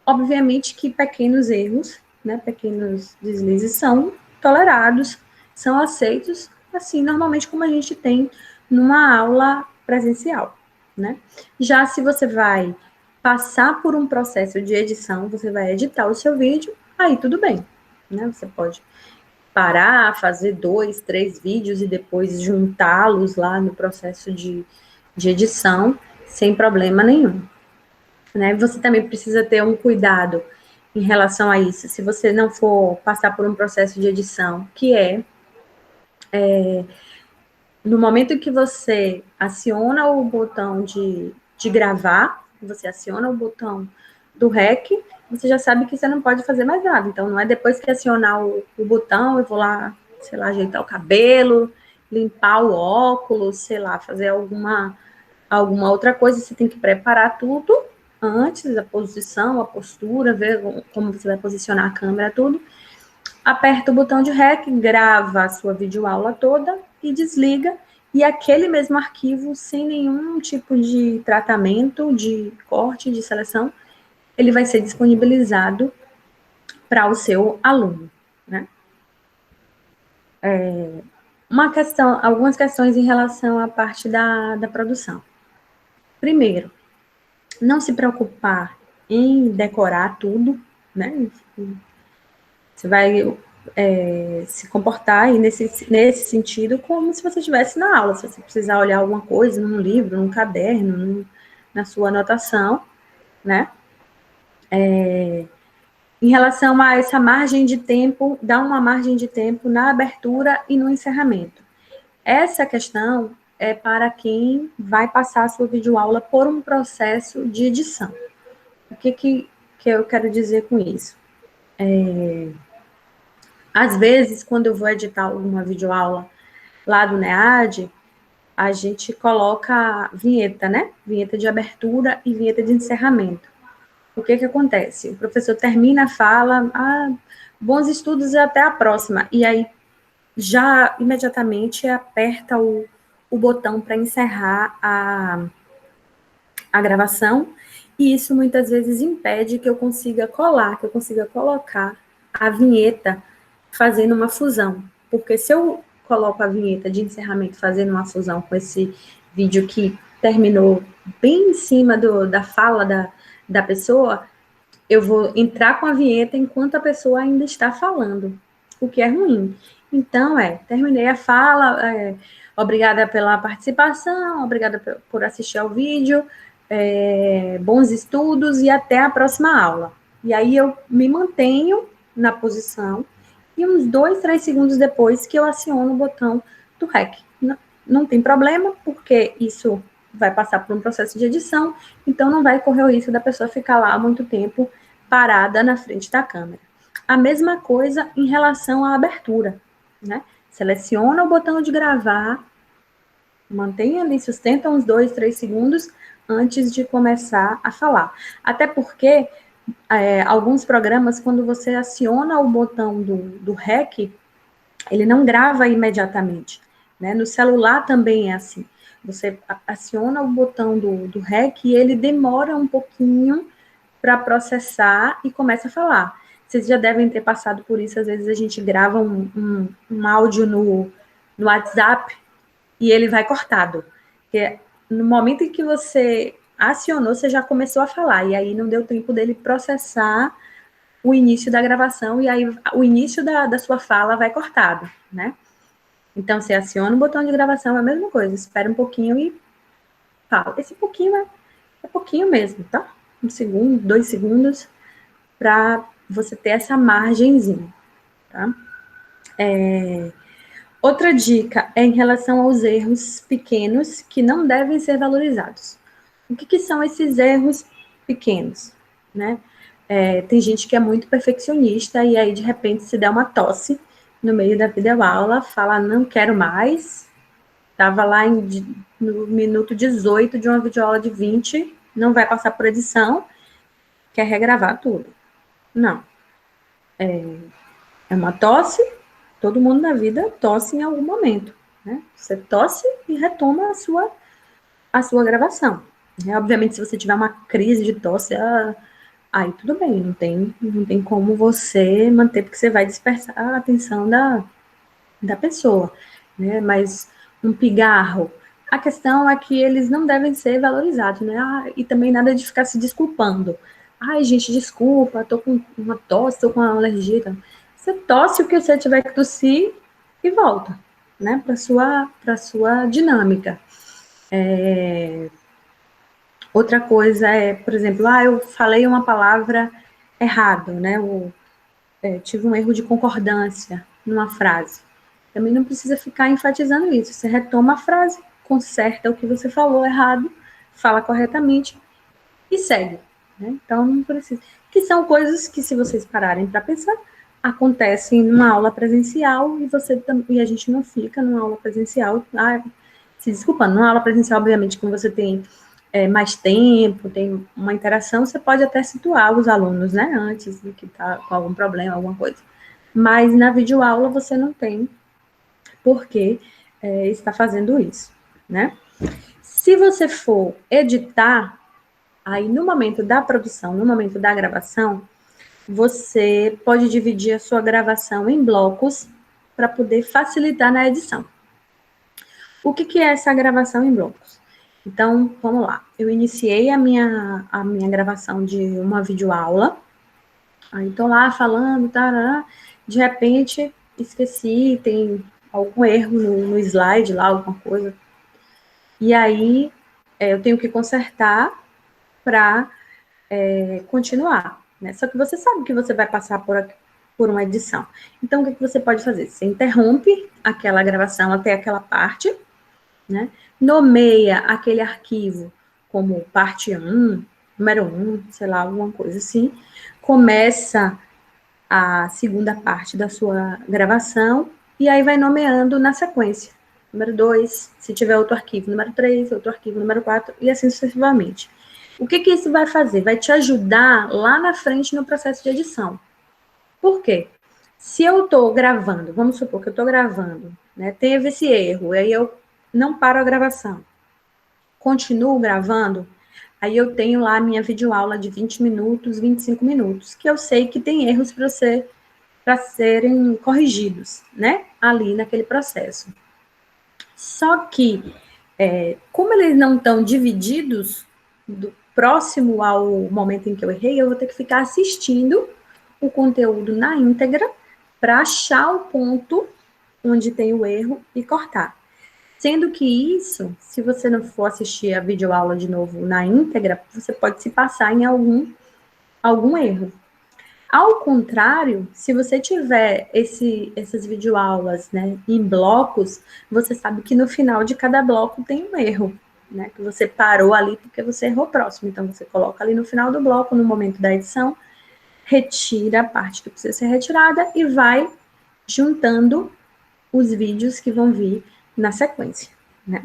Obviamente que pequenos erros, né, pequenos deslizes são tolerados, são aceitos, assim, normalmente como a gente tem numa aula presencial, né? Já se você vai passar por um processo de edição, você vai editar o seu vídeo, aí tudo bem, né? Você pode parar, fazer 2, 3 vídeos e depois juntá-los lá no processo de edição, sem problema nenhum. Né? Você também precisa ter um cuidado em relação a isso, se você não for passar por um processo de edição, que no momento que você aciona o botão de gravar, você aciona o botão do REC, você já sabe que você não pode fazer mais nada. Então, não é depois que acionar o botão, eu vou lá, sei lá, ajeitar o cabelo, limpar o óculos, sei lá, fazer alguma outra coisa, você tem que preparar tudo antes, a posição, a postura, ver como você vai posicionar a câmera, tudo. Aperta o botão de REC, grava a sua videoaula toda e desliga, e aquele mesmo arquivo, sem nenhum tipo de tratamento, de corte, de seleção, ele vai ser disponibilizado para o seu aluno, né? Algumas questões em relação à parte da produção. Primeiro, não se preocupar em decorar tudo, né? Você vai se comportar aí nesse sentido como se você estivesse na aula. Se você precisar olhar alguma coisa num livro, num caderno, na sua anotação, né? Em relação a essa margem de tempo, dá uma margem de tempo na abertura e no encerramento. Essa questão é para quem vai passar a sua videoaula por um processo de edição. O que eu quero dizer com isso? Às vezes, quando eu vou editar alguma videoaula lá do NEAD, a gente coloca vinheta, né? Vinheta de abertura e vinheta de encerramento. O que acontece? O professor termina a fala, bons estudos e até a próxima. E aí, já imediatamente aperta o botão para encerrar a gravação, e isso muitas vezes impede que eu consiga colocar a vinheta fazendo uma fusão. Porque se eu coloco a vinheta de encerramento fazendo uma fusão com esse vídeo que terminou bem em cima da fala da pessoa, eu vou entrar com a vinheta enquanto a pessoa ainda está falando, o que é ruim. Então, terminei a fala, obrigada pela participação, obrigada por assistir ao vídeo, bons estudos e até a próxima aula. E aí eu me mantenho na posição e uns 2, 3 segundos depois que eu aciono o botão do REC. Não tem problema, porque isso vai passar por um processo de edição, então não vai correr o risco da pessoa ficar lá muito tempo parada na frente da câmera. A mesma coisa em relação à abertura, né? Seleciona o botão de gravar, mantenha ali, sustenta uns 2, 3 segundos antes de começar a falar. Até porque alguns programas, quando você aciona o botão do REC, ele não grava imediatamente, né? No celular também é assim. Você aciona o botão do REC e ele demora um pouquinho para processar e começa a falar. Vocês já devem ter passado por isso, às vezes a gente grava um áudio no WhatsApp e ele vai cortado. Porque no momento em que você acionou, você já começou a falar, e aí não deu tempo dele processar o início da gravação, e aí o início da sua fala vai cortado, né? Então, você aciona o botão de gravação, é a mesma coisa, espera um pouquinho e fala. Esse pouquinho é pouquinho mesmo, tá? 1 segundo, 2 segundos, para você ter essa margenzinha, tá? Outra dica é em relação aos erros pequenos que não devem ser valorizados. O que são esses erros pequenos, né? Tem gente que é muito perfeccionista e aí, de repente, se der uma tosse no meio da videoaula, fala, não quero mais, estava lá no minuto 18 de uma videoaula de 20, não vai passar por edição, quer regravar tudo. Não. É uma tosse, todo mundo na vida tosse em algum momento, né? Você tosse e retoma a sua gravação. Obviamente, se você tiver uma crise de tosse, aí tudo bem, não tem como você manter, porque você vai dispersar a atenção da pessoa, né? Mas um pigarro, a questão é que eles não devem ser valorizados, né? E também nada de ficar se desculpando. Ai, gente, desculpa, tô com uma tosse, tô com uma alergia. Então, você tosse o que você tiver que tossir e volta, né? Para sua dinâmica. Outra coisa por exemplo, eu falei uma palavra errado, né? Tive um erro de concordância numa frase. Também não precisa ficar enfatizando isso. Você retoma a frase, conserta o que você falou errado, fala corretamente e segue, né? Então, não precisa. Que são coisas que, se vocês pararem para pensar, acontecem numa aula presencial e a gente não fica numa aula presencial, se desculpando, numa aula presencial, obviamente, como você tem mais tempo, tem uma interação, você pode até situar os alunos, né, antes de que está com algum problema, alguma coisa. Mas na videoaula você não tem por que está fazendo isso, né? Se você for editar, aí no momento da produção, no momento da gravação, você pode dividir a sua gravação em blocos para poder facilitar na edição. O que é essa gravação em blocos? Então, vamos lá. Eu iniciei a minha gravação de uma videoaula. Aí estou lá falando, tarará, de repente esqueci, tem algum erro no slide lá, alguma coisa. E aí eu tenho que consertar para continuar, né? Só que você sabe que você vai passar por uma edição. Então, o que você pode fazer? Você interrompe aquela gravação até aquela parte, né? Nomeia aquele arquivo como parte 1, número 1, sei lá, alguma coisa assim. Começa a segunda parte da sua gravação e aí vai nomeando na sequência. Número 2, se tiver outro arquivo, número 3, outro arquivo, número 4, e assim sucessivamente. O que isso vai fazer? Vai te ajudar lá na frente no processo de edição. Por quê? Se eu estou gravando, vamos supor que eu estou gravando, né, teve esse erro, aí eu não paro a gravação, continuo gravando, aí eu tenho lá a minha videoaula de 20 minutos, 25 minutos, que eu sei que tem erros para serem corrigidos, né, ali naquele processo. Só que, como eles não estão divididos próximo ao momento em que eu errei, eu vou ter que ficar assistindo o conteúdo na íntegra para achar o ponto onde tem o erro e cortar. Sendo que isso, se você não for assistir a videoaula de novo na íntegra, você pode se passar em algum erro. Ao contrário, se você tiver essas videoaulas, né, em blocos, você sabe que no final de cada bloco tem um erro, né, que você parou ali porque você errou próximo. Então, você coloca ali no final do bloco, no momento da edição, retira a parte que precisa ser retirada e vai juntando os vídeos que vão vir na sequência, né.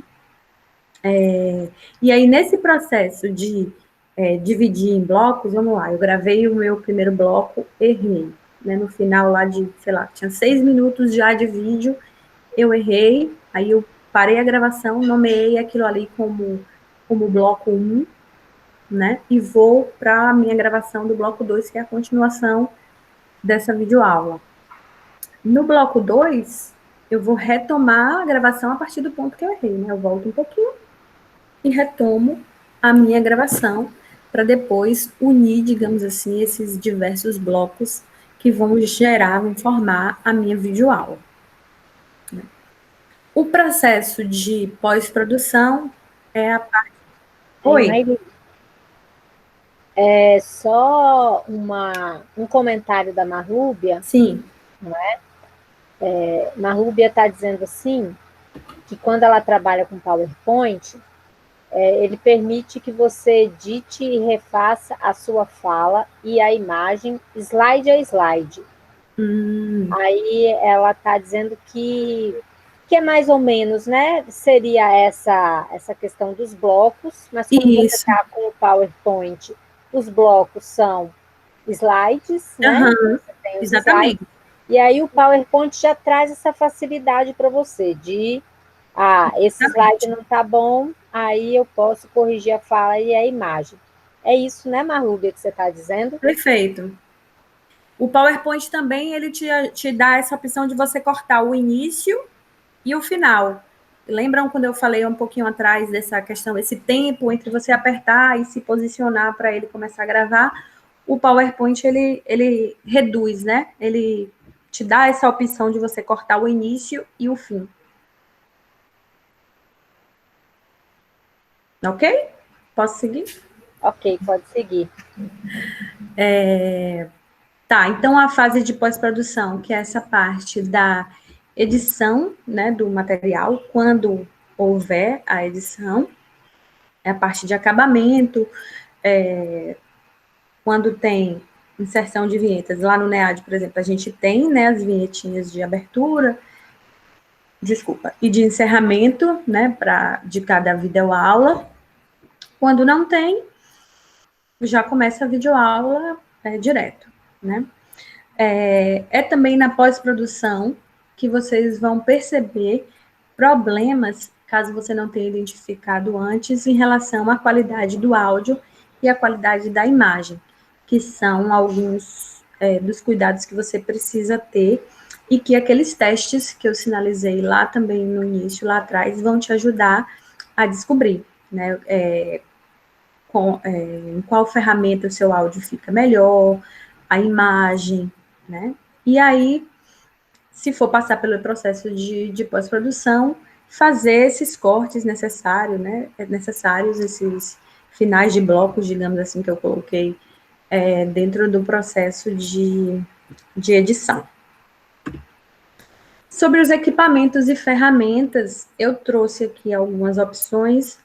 E aí, nesse processo de dividir em blocos, vamos lá, eu gravei o meu primeiro bloco, errei, né, no final lá de, sei lá, tinha 6 minutos já de vídeo, eu errei, aí eu parei a gravação, nomeei aquilo ali como bloco 1, né, e vou para a minha gravação do bloco 2, que é a continuação dessa videoaula. No bloco 2, eu vou retomar a gravação a partir do ponto que eu errei, né, eu volto um pouquinho e retomo a minha gravação para depois unir, digamos assim, esses diversos blocos que vão gerar, vão formar a minha videoaula. O processo de pós-produção é a parte... Oi?
É só um comentário da Marlúbia.
Sim.
Não é? Marlúbia está dizendo assim, que quando ela trabalha com PowerPoint, ele permite que você edite e refaça a sua fala e a imagem slide a slide. Aí ela está dizendo que é mais ou menos, né? Seria essa questão dos blocos, mas como você está com o PowerPoint, os blocos são slides, né? Você tem os
exatamente.
Slides, e aí o PowerPoint já traz essa facilidade para você de esse slide não está bom, aí eu posso corrigir a fala e a imagem. É isso, né, Marlúbia, que você está dizendo?
Perfeito. O PowerPoint também, ele te dá essa opção de você cortar o início e o final. Lembram quando eu falei um pouquinho atrás dessa questão, esse tempo entre você apertar e se posicionar para ele começar a gravar? O PowerPoint, ele reduz, né? Ele te dá essa opção de você cortar o início e o fim. Ok? Posso seguir?
Ok, pode seguir.
Tá, então a fase de pós-produção, que é essa parte da edição, né, do material, quando houver a edição, é a parte de acabamento, quando tem inserção de vinhetas. Lá no NEAD, por exemplo, a gente tem, né, as vinhetinhas de abertura, e de encerramento, né, de cada videoaula. Quando não tem, já começa a videoaula direto, né. É também na pós-produção que vocês vão perceber problemas, caso você não tenha identificado antes, em relação à qualidade do áudio e à qualidade da imagem, que são alguns dos cuidados que você precisa ter e que aqueles testes que eu sinalizei lá também no início, lá atrás, vão te ajudar a descobrir, né, em qual ferramenta o seu áudio fica melhor, a imagem, né? E aí, se for passar pelo processo de pós-produção, fazer esses cortes necessários, né? Necessários, esses finais de blocos, digamos assim, que eu coloquei dentro do processo de edição. Sobre os equipamentos e ferramentas, eu trouxe aqui algumas opções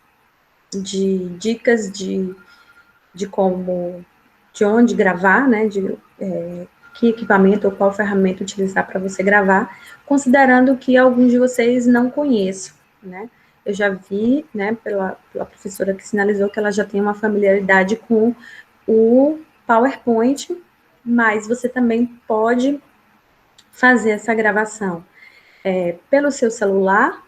de dicas de onde gravar, né? Que equipamento ou qual ferramenta utilizar para você gravar, considerando que alguns de vocês não conheçam, né? Eu já vi, né, pela professora que sinalizou que ela já tem uma familiaridade com o PowerPoint, mas você também pode fazer essa gravação pelo seu celular,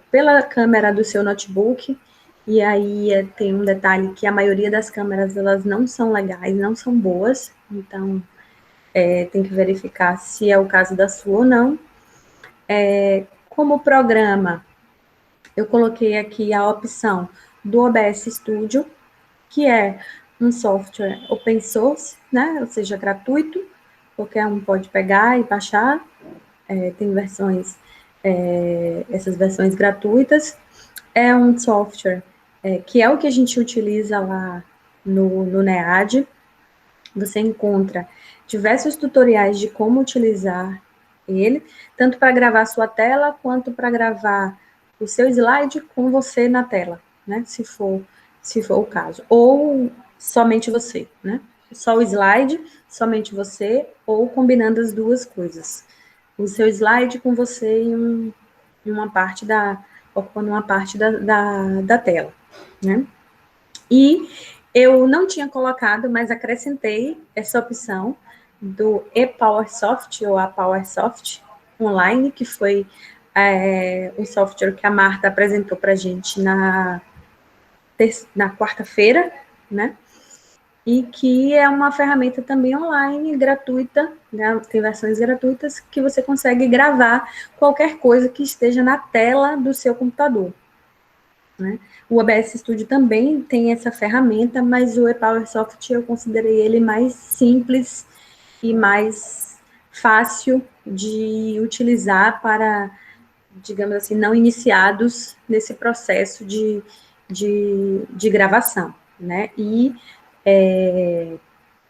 pela câmera do seu notebook, e aí tem um detalhe que a maioria das câmeras, elas não são legais, não são boas, então tem que verificar se é o caso da sua ou não. Como programa, eu coloquei aqui a opção do OBS Studio, que é um software open source, né, ou seja, gratuito, qualquer um pode pegar e baixar, tem versões, essas versões gratuitas. É um software que é o que a gente utiliza lá no NEAD. Você encontra diversos tutoriais de como utilizar ele, tanto para gravar sua tela, quanto para gravar o seu slide com você na tela, né? Se for o caso. Ou somente você, né? Só o slide, somente você, ou combinando as duas coisas. O seu slide com você em uma parte ocupando uma parte da tela, né? E eu não tinha colocado, mas acrescentei essa opção do ePowerSoft, ou a PowerSoft Online, que foi um software que a Marta apresentou para a gente na quarta-feira, né? E que é uma ferramenta também online, gratuita, né? Tem versões gratuitas que você consegue gravar qualquer coisa que esteja na tela do seu computador. Né? O OBS Studio também tem essa ferramenta, mas o ePowerSoft eu considerei ele mais simples e mais fácil de utilizar para, digamos assim, não iniciados nesse processo de gravação, né? E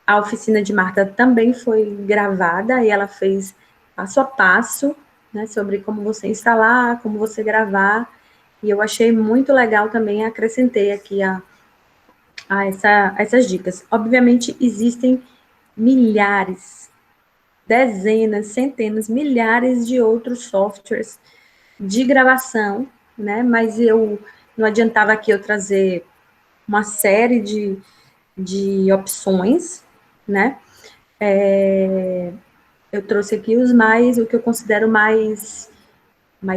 a oficina de Marta também foi gravada e ela fez passo a passo, né, sobre como você instalar, como você gravar, e eu achei muito legal também, acrescentei aqui a essas dicas. Obviamente, existem milhares, dezenas, centenas, milhares de outros softwares de gravação, né? Mas não adiantava aqui eu trazer uma série de opções, né? Eu trouxe aqui o que eu considero mais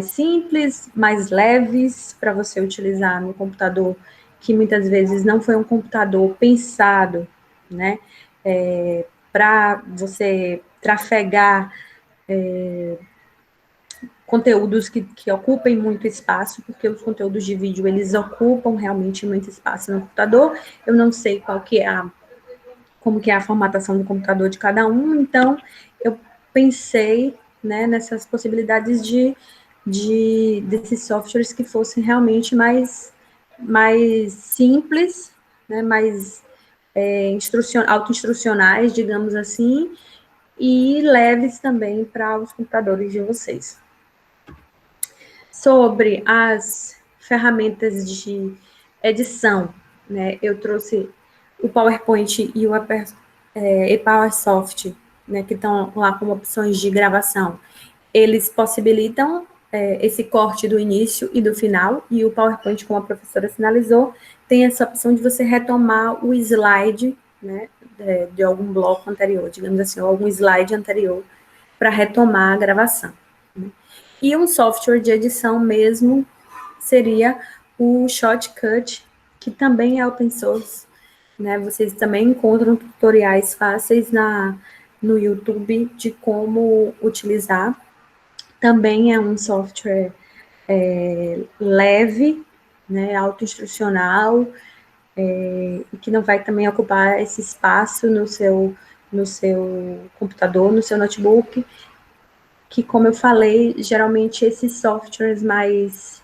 simples, mais leves para você utilizar no computador, que muitas vezes não foi um computador pensado, né, para você trafegar conteúdos que ocupem muito espaço, porque os conteúdos de vídeo, eles ocupam realmente muito espaço no computador. Eu não sei como que é a formatação do computador de cada um, então eu pensei, né, nessas possibilidades desses softwares que fossem realmente mais simples, né, mais auto-instrucionais, digamos assim, e leves também para os computadores de vocês. Sobre as ferramentas de edição, né, eu trouxe o PowerPoint e o ePowerSoft, né, que estão lá como opções de gravação. Eles possibilitam esse corte do início e do final, e o PowerPoint, como a professora sinalizou, tem essa opção de você retomar o slide, né, de algum bloco anterior, digamos assim, ou algum slide anterior, para retomar a gravação. Né? E um software de edição mesmo seria o Shotcut, que também é open source, né? Vocês também encontram tutoriais fáceis no YouTube de como utilizar. Também é um software leve, né, autoinstrucional, e que não vai também ocupar esse espaço no seu computador, no seu notebook, que, como eu falei, geralmente esses softwares mais,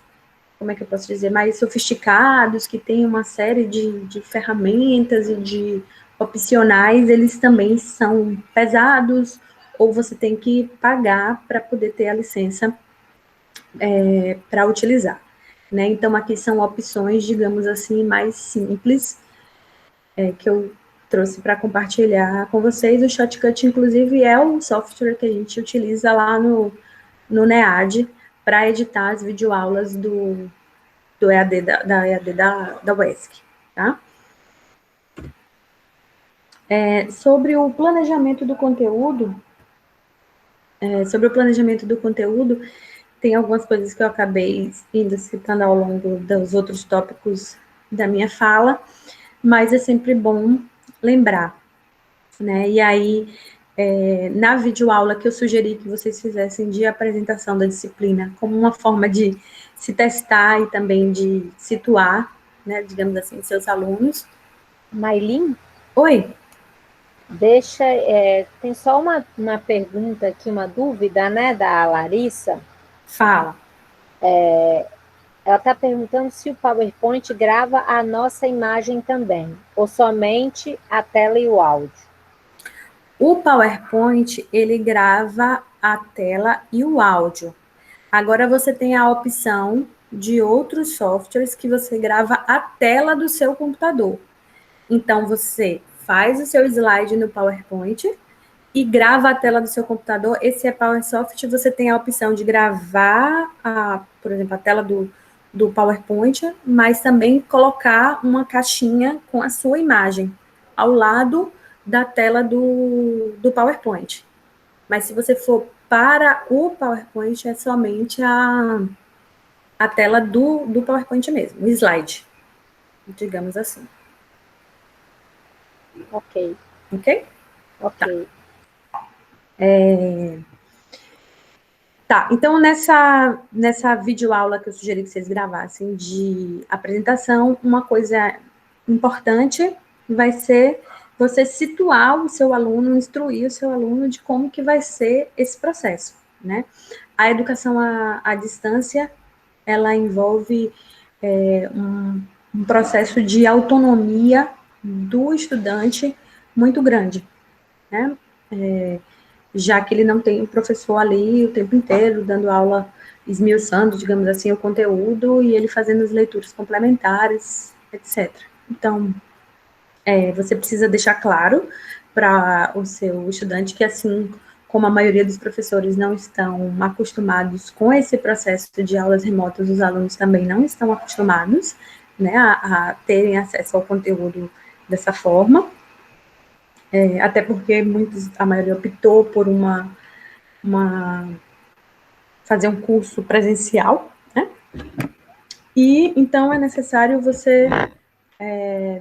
como é que eu posso dizer, mais sofisticados, que tem uma série de ferramentas e de opcionais, eles também são pesados, ou você tem que pagar para poder ter a licença para utilizar. Né? Então, aqui são opções, digamos assim, mais simples, que eu trouxe para compartilhar com vocês. O Shotcut, inclusive, é o software que a gente utiliza lá no NEAD para editar as videoaulas do EAD, da EAD da UESC, tá? Sobre o planejamento do conteúdo, tem algumas coisas que eu acabei indo citando ao longo dos outros tópicos da minha fala, mas é sempre bom lembrar, né? E aí, na videoaula que eu sugeri que vocês fizessem de apresentação da disciplina, como uma forma de se testar e também de situar, né, digamos assim, seus alunos,
Maylin,
Oi,
tem só uma pergunta aqui, uma dúvida, né, da Larissa.
fala.
Ela está perguntando se o PowerPoint grava a nossa imagem também, ou somente a tela e o áudio.
O PowerPoint, ele grava a tela e o áudio. Agora você tem a opção de outros softwares que você grava a tela do seu computador. Então, você faz o seu slide no PowerPoint e grava a tela do seu computador. Esse é PowerSoft, você tem a opção de gravar, por exemplo, a tela do PowerPoint, mas também colocar uma caixinha com a sua imagem ao lado da tela do PowerPoint. Mas se você for para o PowerPoint, é somente a tela do PowerPoint mesmo, o slide, digamos assim.
Ok,
Ok?
ok.
Tá, então nessa videoaula que eu sugeri que vocês gravassem de apresentação, uma coisa importante vai ser você situar o seu aluno, instruir o seu aluno de como que vai ser esse processo, né? A educação à distância, ela envolve um processo de autonomia do estudante muito grande, né? Já que ele não tem o professor ali o tempo inteiro dando aula, esmiuçando, digamos assim, o conteúdo e ele fazendo as leituras complementares, etc. Então, você precisa deixar claro para o seu estudante que, assim como a maioria dos professores não estão acostumados com esse processo de aulas remotas, os alunos também não estão acostumados, né, a terem acesso ao conteúdo dessa forma, até porque a maioria optou por fazer um curso presencial, né? E então é necessário você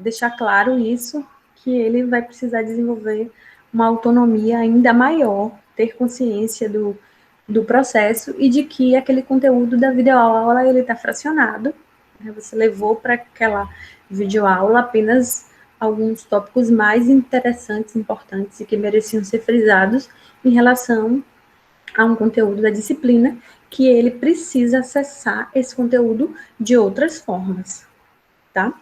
deixar claro isso, que ele vai precisar desenvolver uma autonomia ainda maior, ter consciência do processo e de que aquele conteúdo da videoaula ele está fracionado. Né? Você levou para aquela videoaula apenas alguns tópicos mais interessantes, importantes e que mereciam ser frisados em relação a um conteúdo da disciplina que ele precisa acessar esse conteúdo de outras formas, tá?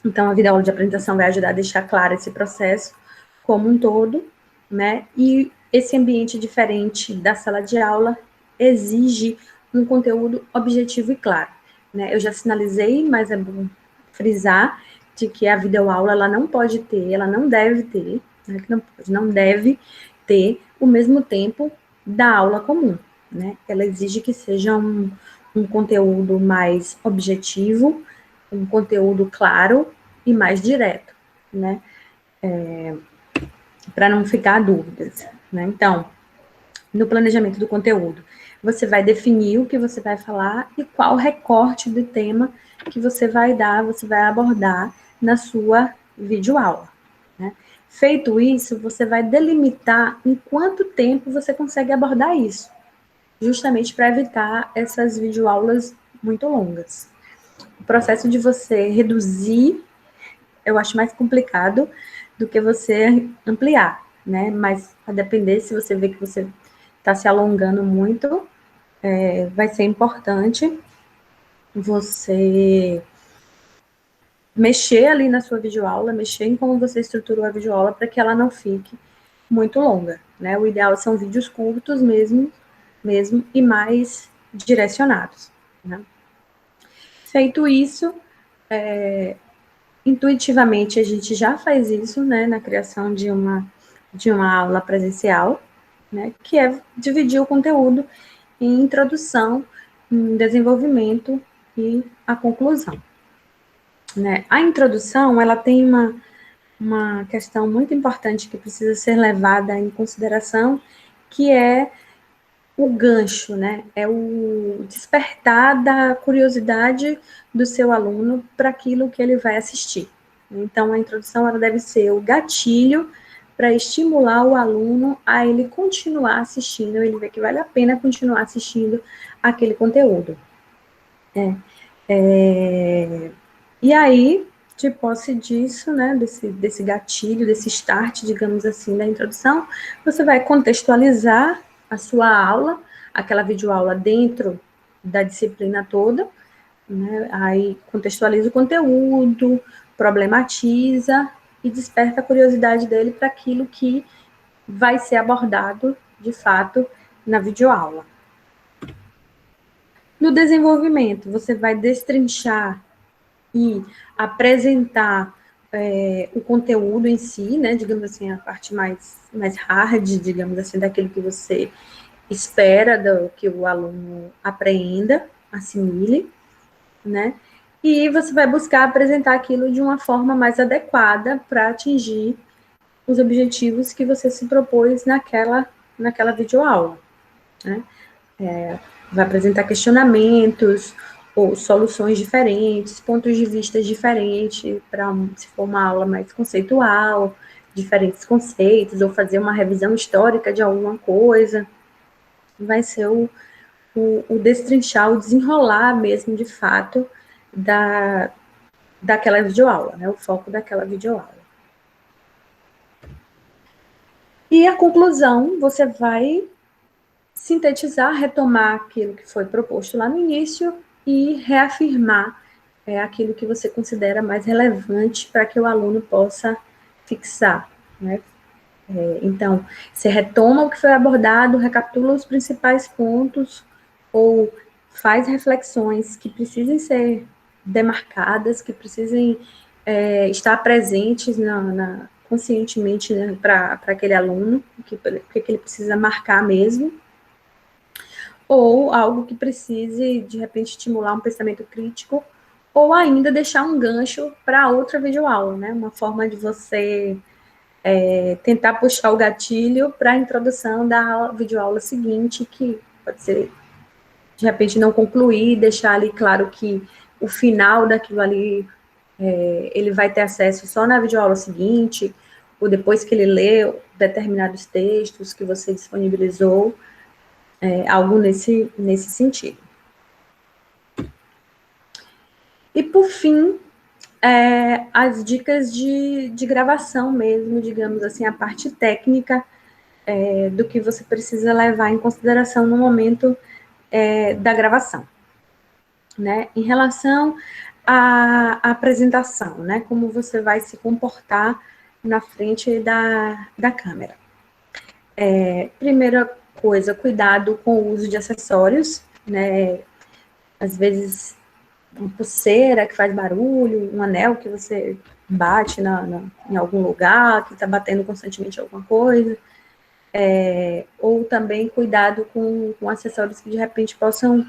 Então, a videoaula de apresentação vai ajudar a deixar claro esse processo como um todo, né? E esse ambiente diferente da sala de aula exige um conteúdo objetivo e claro, né? Eu já sinalizei, mas é bom frisar de que a videoaula ela não pode ter, ela não deve ter, né? Que não deve ter o mesmo tempo da aula comum, né? Ela exige que seja um conteúdo mais objetivo, um conteúdo claro e mais direto, né? Para não ficar dúvidas, né? Então, no planejamento do conteúdo, você vai definir o que você vai falar e qual recorte do tema que você vai dar, você vai abordar na sua videoaula, né? Feito isso, você vai delimitar em quanto tempo você consegue abordar isso, justamente para evitar essas videoaulas muito longas. O processo de você reduzir eu acho mais complicado do que você ampliar, né? Mas a depender, se você vê que você está se alongando muito, vai ser importante você mexer ali na sua videoaula, mexer em como você estruturou a videoaula para que ela não fique muito longa, né? O ideal são vídeos curtos mesmo e mais direcionados, né? Feito isso, intuitivamente a gente já faz isso, né, na criação de uma aula presencial, né, que é dividir o conteúdo em introdução, em desenvolvimento e a conclusão. Né? A introdução, ela tem uma questão muito importante que precisa ser levada em consideração, que é o gancho, né? É o despertar da curiosidade do seu aluno para aquilo que ele vai assistir. Então, a introdução ela deve ser o gatilho para estimular o aluno a ele continuar assistindo, ele ver que vale a pena continuar assistindo aquele conteúdo. E aí, de posse disso, né, desse gatilho, desse start, digamos assim, da introdução, você vai contextualizar a sua aula, aquela videoaula dentro da disciplina toda, né, aí contextualiza o conteúdo, problematiza e desperta a curiosidade dele para aquilo que vai ser abordado, de fato, na videoaula. No desenvolvimento, você vai destrinchar e apresentar o conteúdo em si, né, digamos assim, a parte mais hard, digamos assim, daquilo que você espera que o aluno apreenda, assimile, né, e você vai buscar apresentar aquilo de uma forma mais adequada para atingir os objetivos que você se propôs naquela videoaula, né. Vai apresentar questionamentos ou soluções diferentes, pontos de vista diferentes, para se for uma aula mais conceitual, diferentes conceitos, ou fazer uma revisão histórica de alguma coisa. Vai ser o destrinchar, o desenrolar mesmo, de fato, daquela videoaula, né? O foco daquela videoaula. E a conclusão, você vai sintetizar, retomar aquilo que foi proposto lá no início e reafirmar aquilo que você considera mais relevante para que o aluno possa fixar, né? Então, você retoma o que foi abordado, recapitula os principais pontos ou faz reflexões que precisem ser demarcadas, que precisem estar presentes conscientemente, né, para aquele aluno, o que ele precisa marcar mesmo, ou algo que precise, de repente, estimular um pensamento crítico, ou ainda deixar um gancho para outra videoaula, né? Uma forma de você tentar puxar o gatilho para a introdução da videoaula seguinte, que pode ser, de repente, não concluir, deixar ali claro que o final daquilo ali ele vai ter acesso só na videoaula seguinte, ou depois que ele lê determinados textos que você disponibilizou, algo nesse sentido. E, por fim, as dicas de gravação mesmo, digamos assim, a parte técnica do que você precisa levar em consideração no momento da gravação. Né? Em relação à apresentação, né? Como você vai se comportar na frente da câmera. Primeira coisa, cuidado com o uso de acessórios, né? Às vezes, uma pulseira que faz barulho, um anel que você bate em algum lugar, que está batendo constantemente alguma coisa, ou também cuidado com acessórios que de repente possam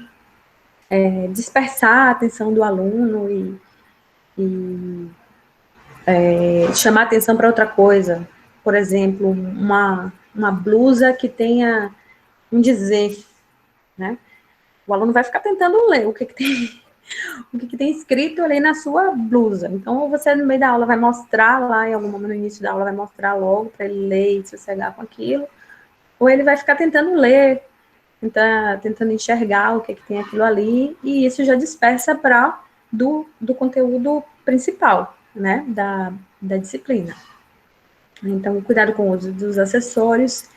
dispersar a atenção do aluno e chamar atenção para outra coisa. Por exemplo, uma blusa que tenha um dizer, né? O aluno vai ficar tentando ler o que tem escrito ali na sua blusa. Então, ou você no meio da aula vai mostrar lá, em algum momento no início da aula, vai mostrar logo para ele ler e sossegar com aquilo, ou ele vai ficar tentando ler, tentando enxergar o que tem aquilo ali, e isso já dispersa para do conteúdo principal, né, da disciplina. Então, cuidado com o uso dos acessórios.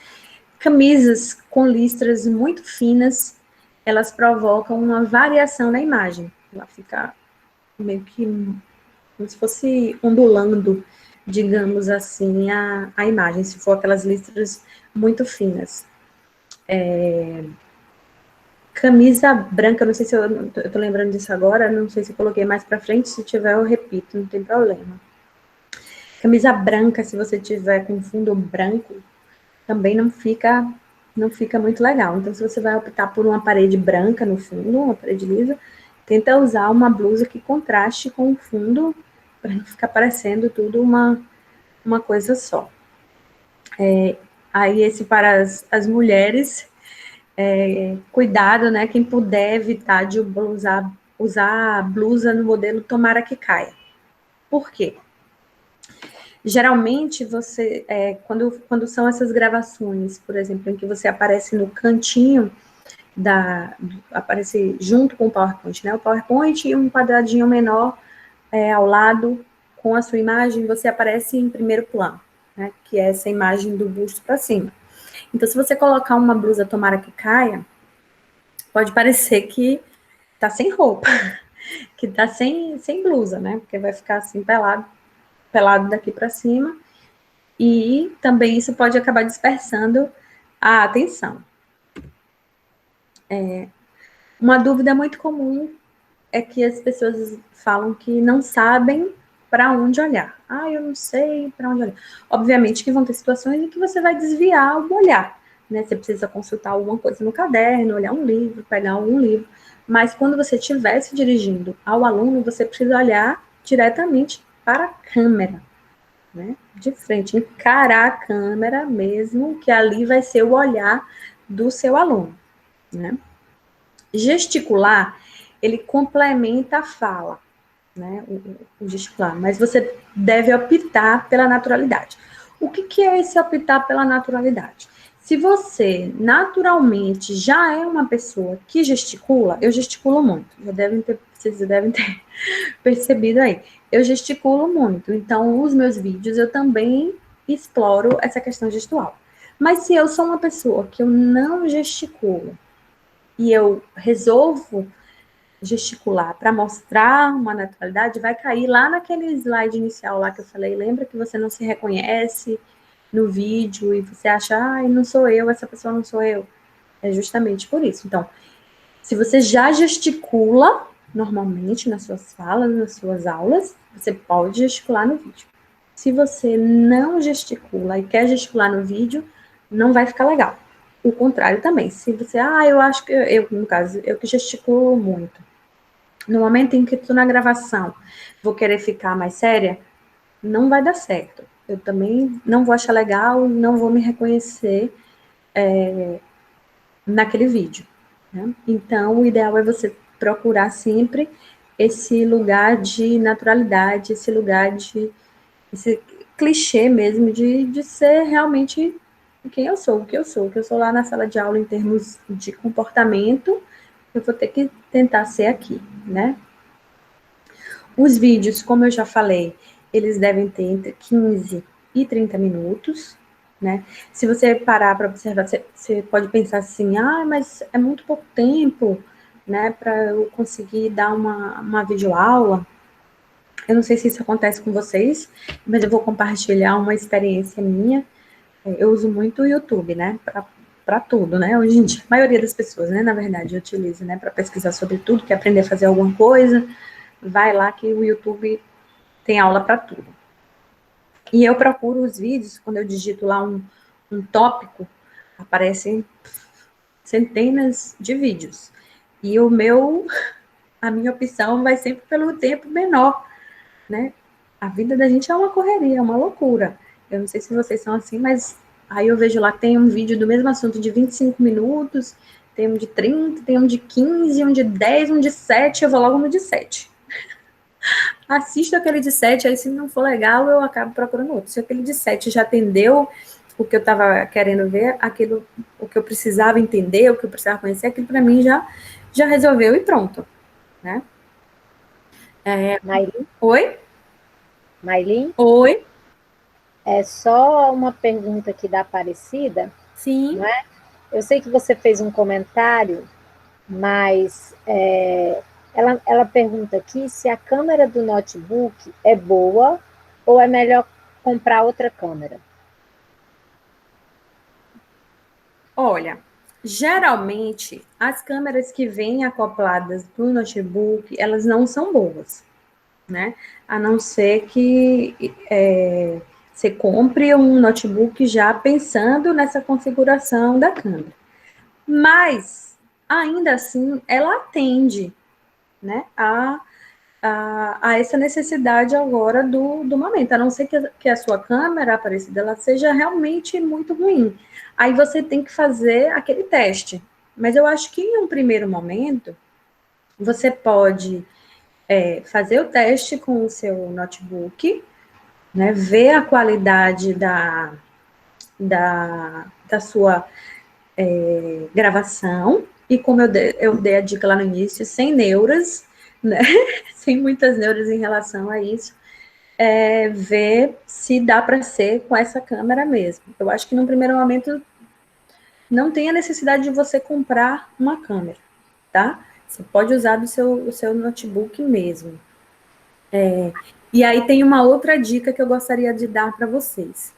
Camisas com listras muito finas, elas provocam uma variação na imagem. Ela fica meio que como se fosse ondulando, digamos assim, a imagem, se for aquelas listras muito finas. Camisa branca, não sei se eu tô lembrando disso agora, não sei se eu coloquei mais para frente, se tiver eu repito, não tem problema. Camisa branca, se você tiver com fundo branco, também não fica muito legal. Então, se você vai optar por uma parede branca no fundo, uma parede lisa, tenta usar uma blusa que contraste com o fundo, para não ficar parecendo tudo uma coisa só. Aí, esse para as mulheres, cuidado, né? Quem puder evitar de usar a blusa no modelo Tomara que Caia. Por quê? Geralmente, você, quando são essas gravações, por exemplo, em que você aparece no cantinho, aparece junto com o PowerPoint, né? O PowerPoint e um quadradinho menor ao lado com a sua imagem, você aparece em primeiro plano, né? Que é essa imagem do busto para cima. Então, se você colocar uma blusa tomara que caia, pode parecer que tá sem roupa, que tá sem blusa, né? Porque vai ficar assim pelado daqui para cima. E também isso pode acabar dispersando a atenção. Uma dúvida muito comum é que as pessoas falam que não sabem para onde olhar. Ah, eu não sei para onde olhar. Obviamente que vão ter situações em que você vai desviar o olhar, né? Você precisa consultar alguma coisa no caderno, olhar um livro, pegar algum livro. Mas quando você estiver se dirigindo ao aluno, você precisa olhar diretamente para a câmera, né? De frente, encarar a câmera mesmo, que ali vai ser o olhar do seu aluno, né? Gesticular, ele complementa a fala, né? O gesticular, mas você deve optar pela naturalidade. O que é esse optar pela naturalidade? Se você naturalmente já é uma pessoa que gesticula, eu gesticulo muito, vocês devem ter percebido aí. Eu gesticulo muito, então os meus vídeos eu também exploro essa questão gestual. Mas se eu sou uma pessoa que eu não gesticulo e eu resolvo gesticular para mostrar uma naturalidade, vai cair lá naquele slide inicial lá que eu falei. Lembra que você não se reconhece no vídeo e você acha, ai, não sou eu, essa pessoa não sou eu. É justamente por isso. Então, se você já gesticula normalmente nas suas falas, nas suas aulas, você pode gesticular no vídeo. Se você não gesticula e quer gesticular no vídeo, não vai ficar legal. O contrário também. Se você, eu acho que no caso, eu que gesticulo muito. No momento em que estou na gravação, vou querer ficar mais séria, não vai dar certo. Eu também não vou achar legal, não vou me reconhecer naquele vídeo, né? Então, o ideal é você procurar sempre esse lugar de naturalidade, esse clichê mesmo de ser realmente quem eu sou, o que eu sou lá na sala de aula em termos de comportamento, eu vou ter que tentar ser aqui, né? Os vídeos, como eu já falei, eles devem ter entre 15 e 30 minutos, né? Se você parar para observar, você pode pensar assim, mas é muito pouco tempo, né, para eu conseguir dar uma videoaula. Eu não sei se isso acontece com vocês, mas eu vou compartilhar uma experiência minha. Eu uso muito o YouTube, né, para tudo, né? Hoje em dia, a maioria das pessoas, né, na verdade, utiliza, né, para pesquisar sobre tudo, quer aprender a fazer alguma coisa, vai lá que o YouTube tem aula para tudo. E eu procuro os vídeos, quando eu digito lá um tópico, aparecem centenas de vídeos. E a minha opção vai sempre pelo tempo menor, né? A vida da gente é uma correria, é uma loucura. Eu não sei se vocês são assim, mas aí eu vejo lá que tem um vídeo do mesmo assunto de 25 minutos, tem um de 30, tem um de 15, um de 10, um de 7, eu vou logo no de 7. Assisto aquele de 7, aí se não for legal, eu acabo procurando outro. Se aquele de 7 já atendeu o que eu estava querendo ver, o que eu precisava entender, o que eu precisava conhecer, aquilo para mim já resolveu e pronto, né?
Maylin?
Oi?
Maylin?
Oi?
É só uma pergunta aqui da Aparecida,
Sim.
não é? Eu sei que você fez um comentário, mas ela pergunta aqui se a câmera do notebook é boa ou é melhor comprar outra câmera.
Olha, geralmente as câmeras que vêm acopladas no notebook, elas não são boas, né? A não ser que você compre um notebook já pensando nessa configuração da câmera. Mas, ainda assim, ela atende, né, a essa necessidade agora do momento, a não ser que a sua câmera, Aparecida, ela seja realmente muito ruim. Aí você tem que fazer aquele teste. Mas eu acho que em um primeiro momento, você pode fazer o teste com o seu notebook, né, ver a qualidade da sua gravação, e como eu dei a dica lá no início, sem neuras, né? Sem muitas neuras em relação a isso, ver se dá para ser com essa câmera mesmo. Eu acho que no primeiro momento não tem a necessidade de você comprar uma câmera, tá? Você pode usar o seu notebook mesmo. E aí tem uma outra dica que eu gostaria de dar para vocês.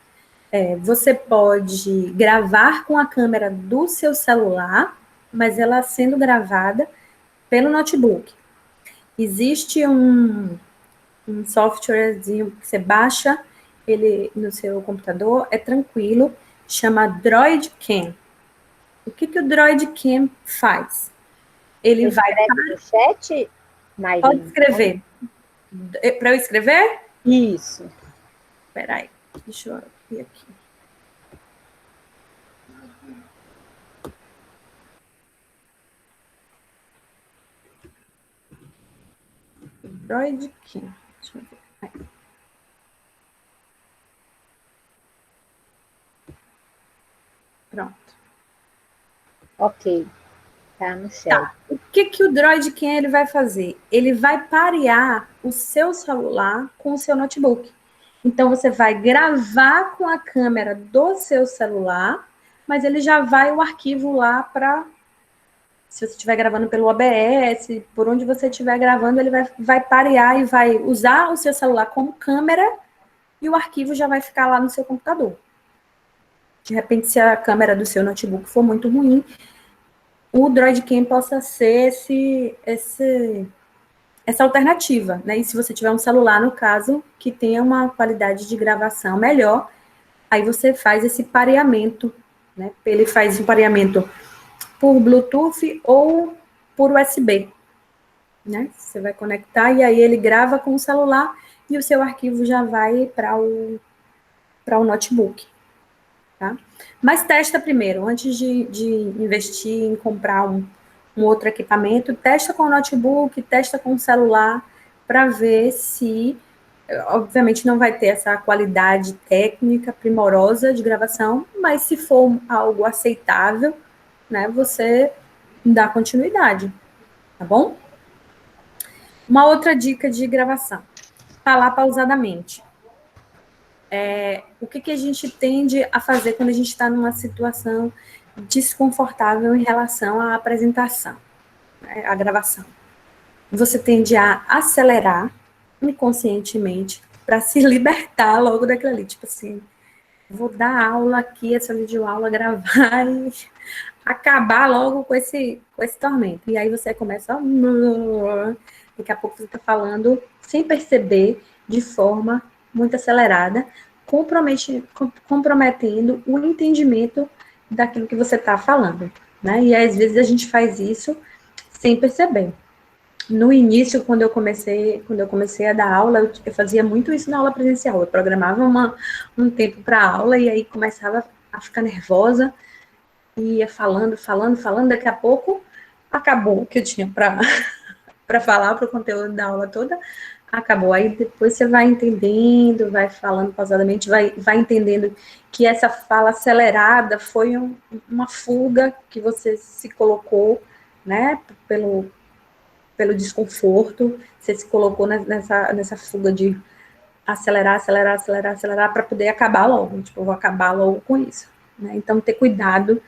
Você pode gravar com a câmera do seu celular, mas ela sendo gravada pelo notebook. Existe um softwarezinho que você baixa ele no seu computador, é tranquilo, chama Droid Cam. O que o Droid Cam faz? Ele
Você
vai...
escreve no chat, Maylene?
Pode escrever. Para eu escrever?
Isso.
Espera aí, deixa eu ver aqui. Droid Cam. Deixa eu ver. Aí. Pronto.
Ok. Tá no chat.
Tá. O que o Droid Cam ele vai fazer? Ele vai parear o seu celular com o seu notebook. Então, você vai gravar com a câmera do seu celular, mas ele já vai o arquivo lá para... Se você estiver gravando pelo OBS, por onde você estiver gravando, ele vai parear e vai usar o seu celular como câmera e o arquivo já vai ficar lá no seu computador. De repente, se a câmera do seu notebook for muito ruim, o Droid Cam possa ser essa alternativa, né? E se você tiver um celular, no caso, que tenha uma qualidade de gravação melhor, aí você faz esse pareamento, né? Ele faz um pareamento por Bluetooth ou por USB, né? Você vai conectar e aí ele grava com o celular e o seu arquivo já vai para o notebook, tá? Mas testa primeiro, antes de investir em comprar um outro equipamento, testa com o notebook, testa com o celular, para ver se, obviamente não vai ter essa qualidade técnica primorosa de gravação, mas se for algo aceitável, né, você dá continuidade, tá bom? Uma outra dica de gravação, falar pausadamente. O que a gente tende a fazer quando a gente está numa situação desconfortável em relação à apresentação, né, à gravação? Você tende a acelerar inconscientemente para se libertar logo daquilo ali. Tipo assim, vou dar aula aqui, essa videoaula, gravar e acabar logo com esse tormento. E aí você começa a... Daqui a pouco você está falando sem perceber, de forma muito acelerada, comprometendo o entendimento daquilo que você está falando, né? E às vezes a gente faz isso sem perceber. No início, quando eu comecei a dar aula, eu fazia muito isso na aula presencial. Eu programava um tempo para aula e aí começava a ficar nervosa, e ia falando, daqui a pouco acabou o que eu tinha para falar para o conteúdo da aula toda, acabou. Aí depois você vai entendendo, vai falando pausadamente, vai entendendo que essa fala acelerada foi uma fuga que você se colocou, né, pelo desconforto, você se colocou nessa fuga de acelerar para poder acabar logo. Tipo, eu vou acabar logo com isso, né? Então, ter cuidado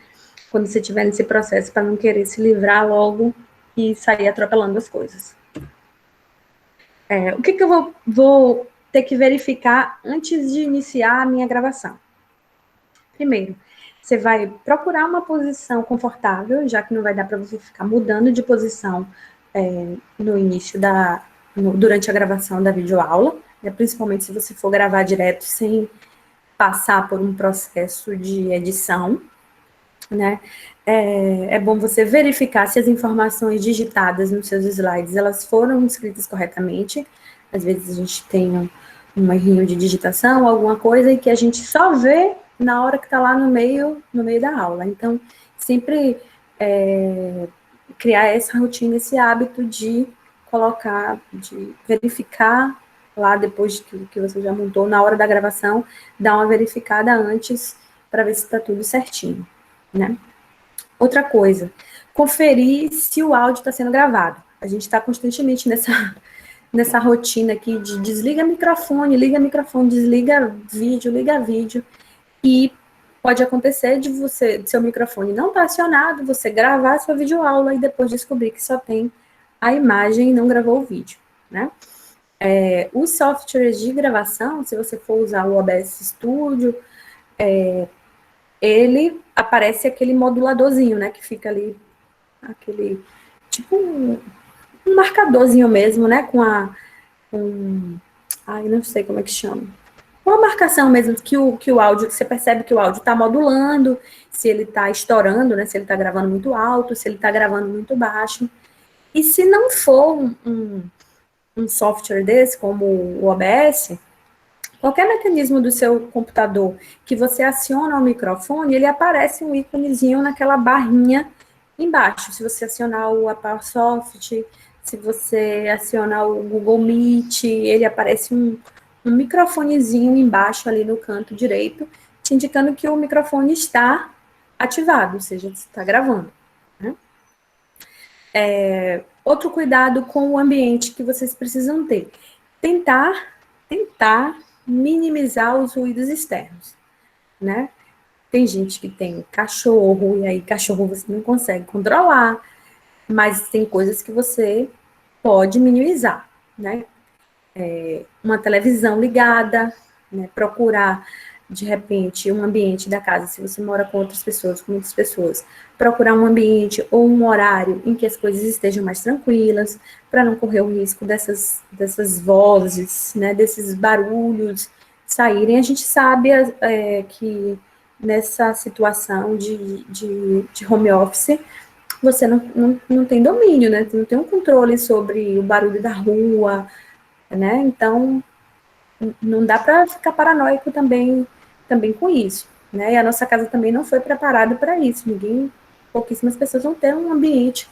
quando você estiver nesse processo para não querer se livrar logo e sair atropelando as coisas. O que eu vou ter que verificar antes de iniciar a minha gravação? Primeiro, você vai procurar uma posição confortável, já que não vai dar para você ficar mudando de posição no início durante a gravação da videoaula, né, principalmente se você for gravar direto sem passar por um processo de edição, né? É bom você verificar se as informações digitadas nos seus slides, elas foram escritas corretamente. Às vezes a gente tem um errinho de digitação, alguma coisa, e que a gente só vê na hora que está lá no meio da aula. Então, sempre criar essa rotina, esse hábito de colocar, de verificar lá depois que você já montou, na hora da gravação, dar uma verificada antes para ver se está tudo certinho, né? Outra coisa, conferir se o áudio está sendo gravado. A gente está constantemente nessa rotina aqui de desliga microfone, liga microfone, desliga vídeo, liga vídeo. E pode acontecer de seu microfone não estar acionado, você gravar a sua videoaula e depois descobrir que só tem a imagem e não gravou o vídeo, né? Os softwares de gravação, se você for usar o OBS Studio, ele aparece aquele moduladorzinho, né? Que fica ali, aquele, tipo um marcadorzinho mesmo, né? Ai, não sei como é que chama. Uma marcação mesmo que o áudio, que você percebe que o áudio está modulando, se ele está estourando, né? Se ele está gravando muito alto, se ele está gravando muito baixo. E se não for um software desse, como o OBS, qualquer mecanismo do seu computador que você aciona o microfone, ele aparece um íconezinho naquela barrinha embaixo. Se você acionar o Apasoft, se você acionar o Google Meet, ele aparece um microfonezinho embaixo ali no canto direito, te indicando que o microfone está ativado, ou seja, está gravando. Né? Outro cuidado com o ambiente que vocês precisam ter. Tentar minimizar os ruídos externos, né? Tem gente que tem cachorro, e aí cachorro você não consegue controlar, mas tem coisas que você pode minimizar, né? Uma televisão ligada, né? Procurar, de repente, um ambiente da casa, se você mora com outras pessoas, com muitas pessoas, procurar um ambiente ou um horário em que as coisas estejam mais tranquilas, para não correr o risco dessas vozes, né? Desses barulhos saírem. A gente sabe que nessa situação de home office, você não tem domínio, né? Não tem um controle sobre o barulho da rua, né? Então, não dá para ficar paranoico também com isso, né? E a nossa casa também não foi preparada para isso. Pouquíssimas pessoas vão ter um ambiente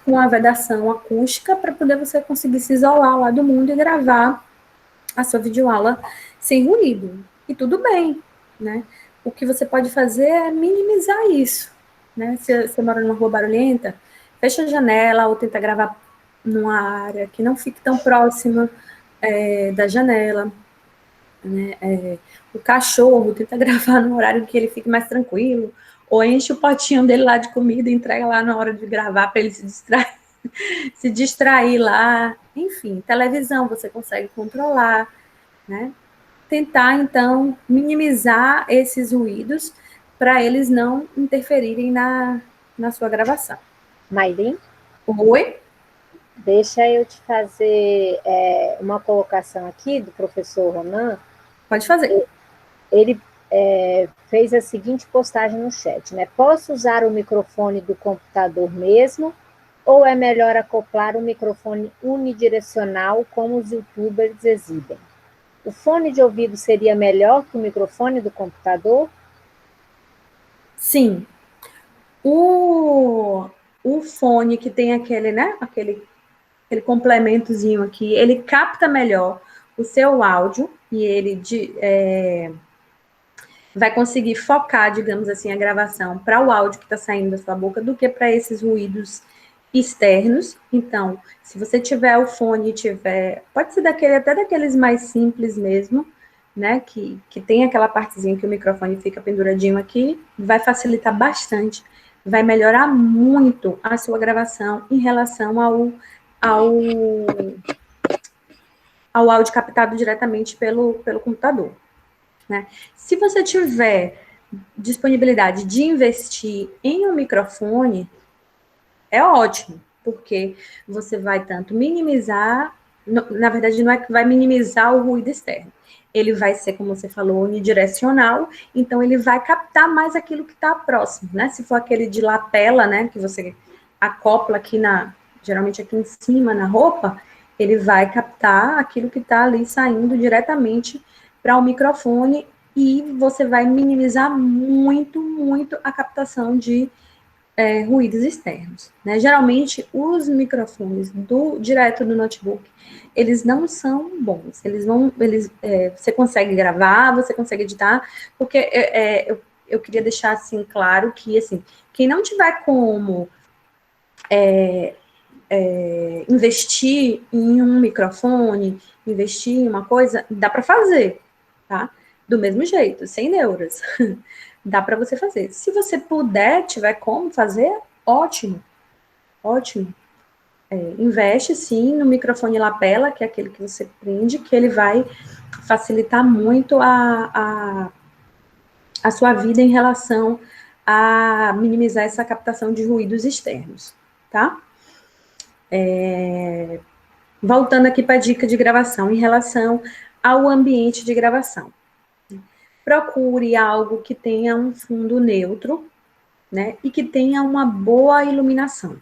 com uma vedação acústica para poder você conseguir se isolar lá do mundo e gravar a sua videoaula sem ruído. E tudo bem, né? O que você pode fazer é minimizar isso, né? Se você mora numa rua barulhenta, fecha a janela ou tenta gravar numa área que não fique tão próxima da janela, né? O cachorro tenta gravar no horário que ele fique mais tranquilo, ou enche o potinho dele lá de comida e entrega lá na hora de gravar para ele se distrair lá. Enfim, televisão você consegue controlar, né? Tentar, então, minimizar esses ruídos para eles não interferirem na sua gravação.
Maylin?
Oi?
Deixa eu te fazer uma colocação aqui do professor Ronan.
Pode fazer.
Ele fez a seguinte postagem no chat, né? Posso usar o microfone do computador mesmo ou é melhor acoplar um microfone unidirecional como os youtubers exibem? O fone de ouvido seria melhor que o microfone do computador?
Sim. O fone que tem aquele, né? Aquele complementozinho aqui, ele capta melhor o seu áudio e ele vai conseguir focar, digamos assim, a gravação para o áudio que está saindo da sua boca do que para esses ruídos externos. Então, se você tiver o fone, pode ser até daqueles mais simples mesmo, né, que tem aquela partezinha que o microfone fica penduradinho aqui, vai facilitar bastante, vai melhorar muito a sua gravação em relação ao áudio captado diretamente pelo computador, né? Se você tiver disponibilidade de investir em um microfone, é ótimo, porque você vai tanto minimizar, na verdade não é que vai minimizar o ruído externo, ele vai ser, como você falou, unidirecional, então ele vai captar mais aquilo que está próximo, né? Se for aquele de lapela, né, que você acopla aqui geralmente aqui em cima na roupa, ele vai captar aquilo que está ali saindo diretamente para o microfone e você vai minimizar muito, muito a captação de ruídos externos, né? Geralmente, os microfones direto do notebook, eles não são bons. Você consegue gravar, você consegue editar, porque eu queria deixar assim claro que assim, quem não tiver como investir em um microfone, investir em uma coisa, dá para fazer, tá? Do mesmo jeito, sem neuras. Dá para você fazer. Se você puder, tiver como fazer, ótimo, ótimo. Investe, sim, no microfone lapela, que é aquele que você prende, que ele vai facilitar muito a sua vida em relação a minimizar essa captação de ruídos externos, tá? Voltando aqui para a dica de gravação, em relação ao ambiente de gravação. Procure algo que tenha um fundo neutro, né, e que tenha uma boa iluminação.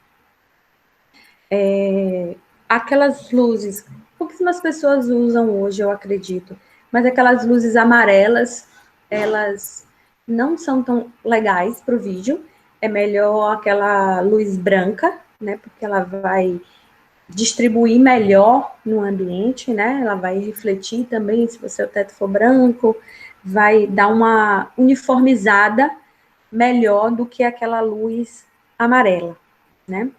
Aquelas luzes, pouquíssimas pessoas usam hoje, eu acredito, mas aquelas luzes amarelas, elas não são tão legais para o vídeo. É melhor aquela luz branca, né, porque ela vai distribuir melhor no ambiente, né? Ela vai refletir também, se o teto for branco, vai dar uma uniformizada melhor do que aquela luz amarela, né?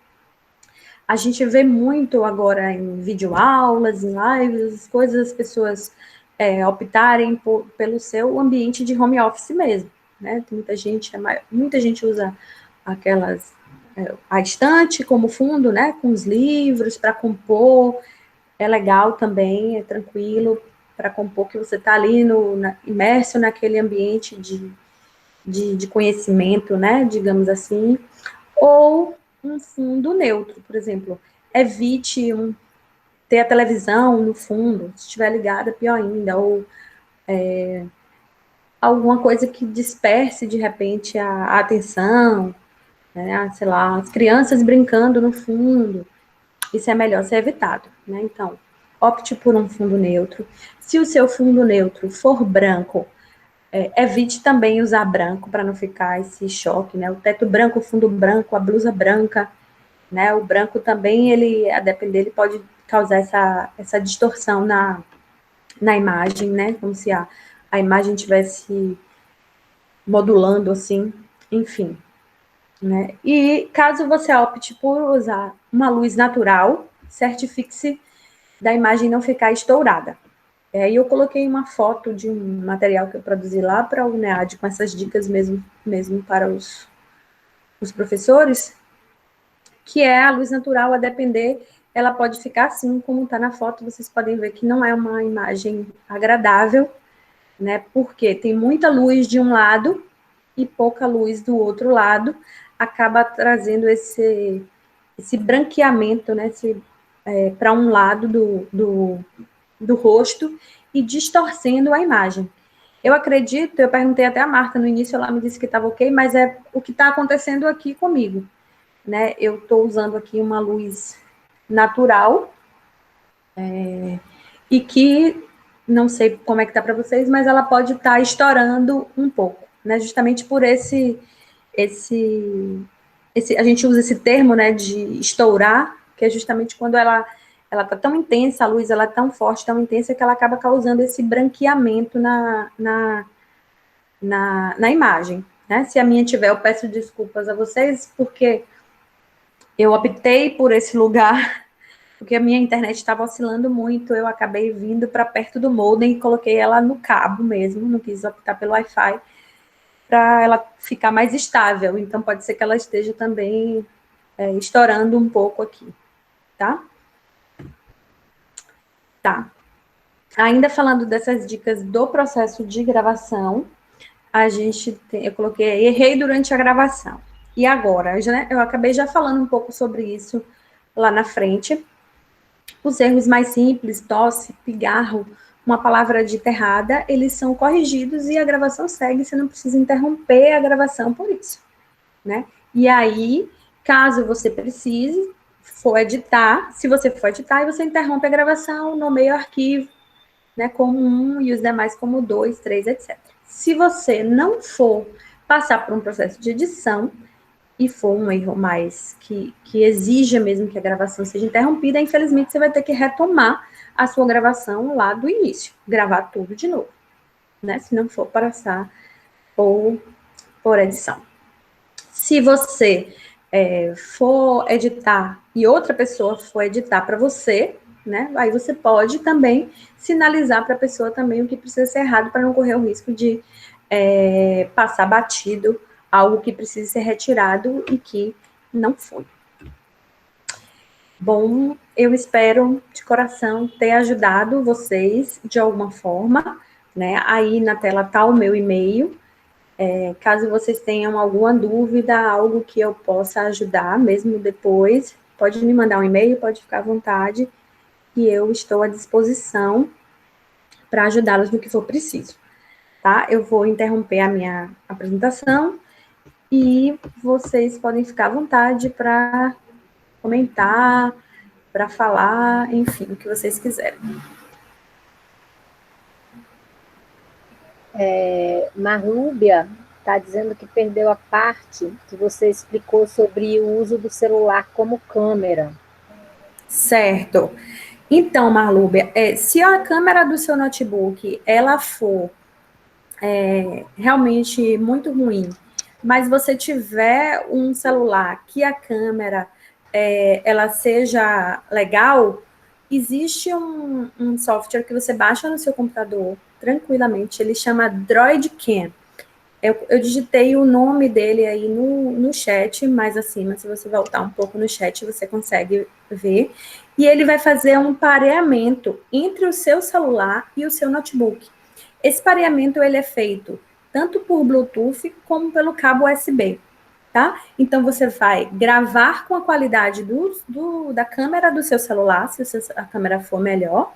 A gente vê muito agora em videoaulas, em lives, as coisas, as pessoas optarem pelo seu ambiente de home office mesmo, né? Tem muita gente usa aquelas a estante como fundo, né, com os livros para compor, é legal também, é tranquilo para compor, que você está ali imerso naquele ambiente de conhecimento, né, digamos assim, ou um fundo neutro, por exemplo, evite ter a televisão no fundo, se estiver ligada, pior ainda, ou alguma coisa que disperse de repente a atenção, né, sei lá, as crianças brincando no fundo, isso é melhor ser evitado, né? Então, opte por um fundo neutro. Se o seu fundo neutro for branco, evite também usar branco para não ficar esse choque, né? O teto branco, o fundo branco, a blusa branca, né? O branco também, a depender, ele pode causar essa distorção na imagem, né? Como se a imagem estivesse modulando assim, enfim. Né? E caso você opte por usar uma luz natural, certifique-se da imagem não ficar estourada. E eu coloquei uma foto de um material que eu produzi lá para o UNEAD, com essas dicas mesmo para os professores, que é a luz natural, a depender, ela pode ficar assim como está na foto, vocês podem ver que não é uma imagem agradável, né? Porque tem muita luz de um lado e pouca luz do outro lado, acaba trazendo esse branqueamento, né, para um lado do rosto e distorcendo a imagem. Eu acredito, eu perguntei até a Marta no início, ela me disse que estava ok, mas é o que está acontecendo aqui comigo, né? Eu estou usando aqui uma luz natural, e que, não sei como é que está para vocês, mas ela pode estar estourando um pouco, né? Justamente por a gente usa esse termo, né, de estourar, que é justamente quando ela está tão intensa, a luz ela é tão forte, tão intensa, que ela acaba causando esse branqueamento na imagem, né? Se a minha tiver, eu peço desculpas a vocês, porque eu optei por esse lugar, porque a minha internet estava oscilando muito, eu acabei vindo para perto do modem e coloquei ela no cabo mesmo, não quis optar pelo Wi-Fi, para ela ficar mais estável. Então, pode ser que ela esteja também estourando um pouco aqui, tá? Tá. Ainda falando dessas dicas do processo de gravação, eu coloquei, errei durante a gravação. E agora? Eu acabei já falando um pouco sobre isso lá na frente. Os erros mais simples, tosse, pigarro, uma palavra dita errada, eles são corrigidos e a gravação segue, você não precisa interromper a gravação por isso, né? E aí, caso você precise, se você for editar, você interrompe a gravação, nomeia o arquivo, né, como 1 e os demais como 2, 3, etc. Se você não for passar por um processo de edição e for um erro mais que exija mesmo que a gravação seja interrompida, infelizmente você vai ter que retomar a sua gravação lá do início, gravar tudo de novo, né, se não for passar por edição. Se você for editar e outra pessoa for editar para você, né? Aí você pode também sinalizar para a pessoa também o que precisa ser errado para não correr o risco de passar batido algo que precisa ser retirado e que não foi. Bom, eu espero de coração ter ajudado vocês de alguma forma, né? Aí na tela tá o meu e-mail. Caso vocês tenham alguma dúvida, algo que eu possa ajudar, mesmo depois, pode me mandar um e-mail, pode ficar à vontade, e eu estou à disposição para ajudá-los no que for preciso, tá? Eu vou interromper a minha apresentação e vocês podem ficar à vontade para comentar, para falar, enfim, o que vocês quiserem.
Marlúbia está dizendo que perdeu a parte que você explicou sobre o uso do celular como câmera.
Certo. Então, Marlúbia, se a câmera do seu notebook ela for realmente muito ruim, mas você tiver um celular que a câmera ela seja legal, existe um software que você baixa no seu computador tranquilamente, ele chama Droid Cam. Eu digitei o nome dele aí no chat, mais acima, se você voltar um pouco no chat, você consegue ver. E ele vai fazer um pareamento entre o seu celular e o seu notebook. Esse pareamento ele é feito tanto por Bluetooth como pelo cabo USB, tá? Então você vai gravar com a qualidade da câmera do seu celular, se a câmera for melhor,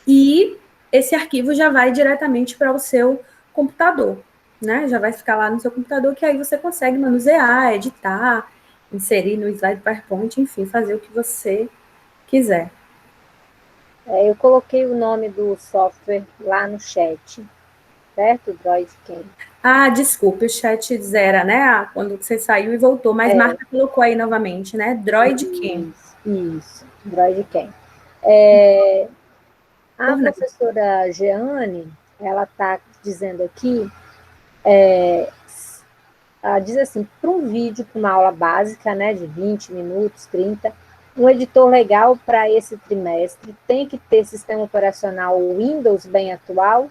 e esse arquivo já vai diretamente para o seu computador, né? Já vai ficar lá no seu computador, que aí você consegue manusear, editar, inserir no slide PowerPoint, enfim, fazer o que você quiser.
Eu coloquei o nome do software lá no chat, certo? Droidcam.
Ah, desculpe, o chat zera, né? Quando você saiu e voltou, mas Marta colocou aí novamente, né? Droidcam.
Isso, Droidcam. A professora Jeane, ela está dizendo aqui, ela diz assim, para um vídeo, para uma aula básica, né, de 20 minutos, 30, um editor legal para esse trimestre tem que ter sistema operacional Windows bem atual,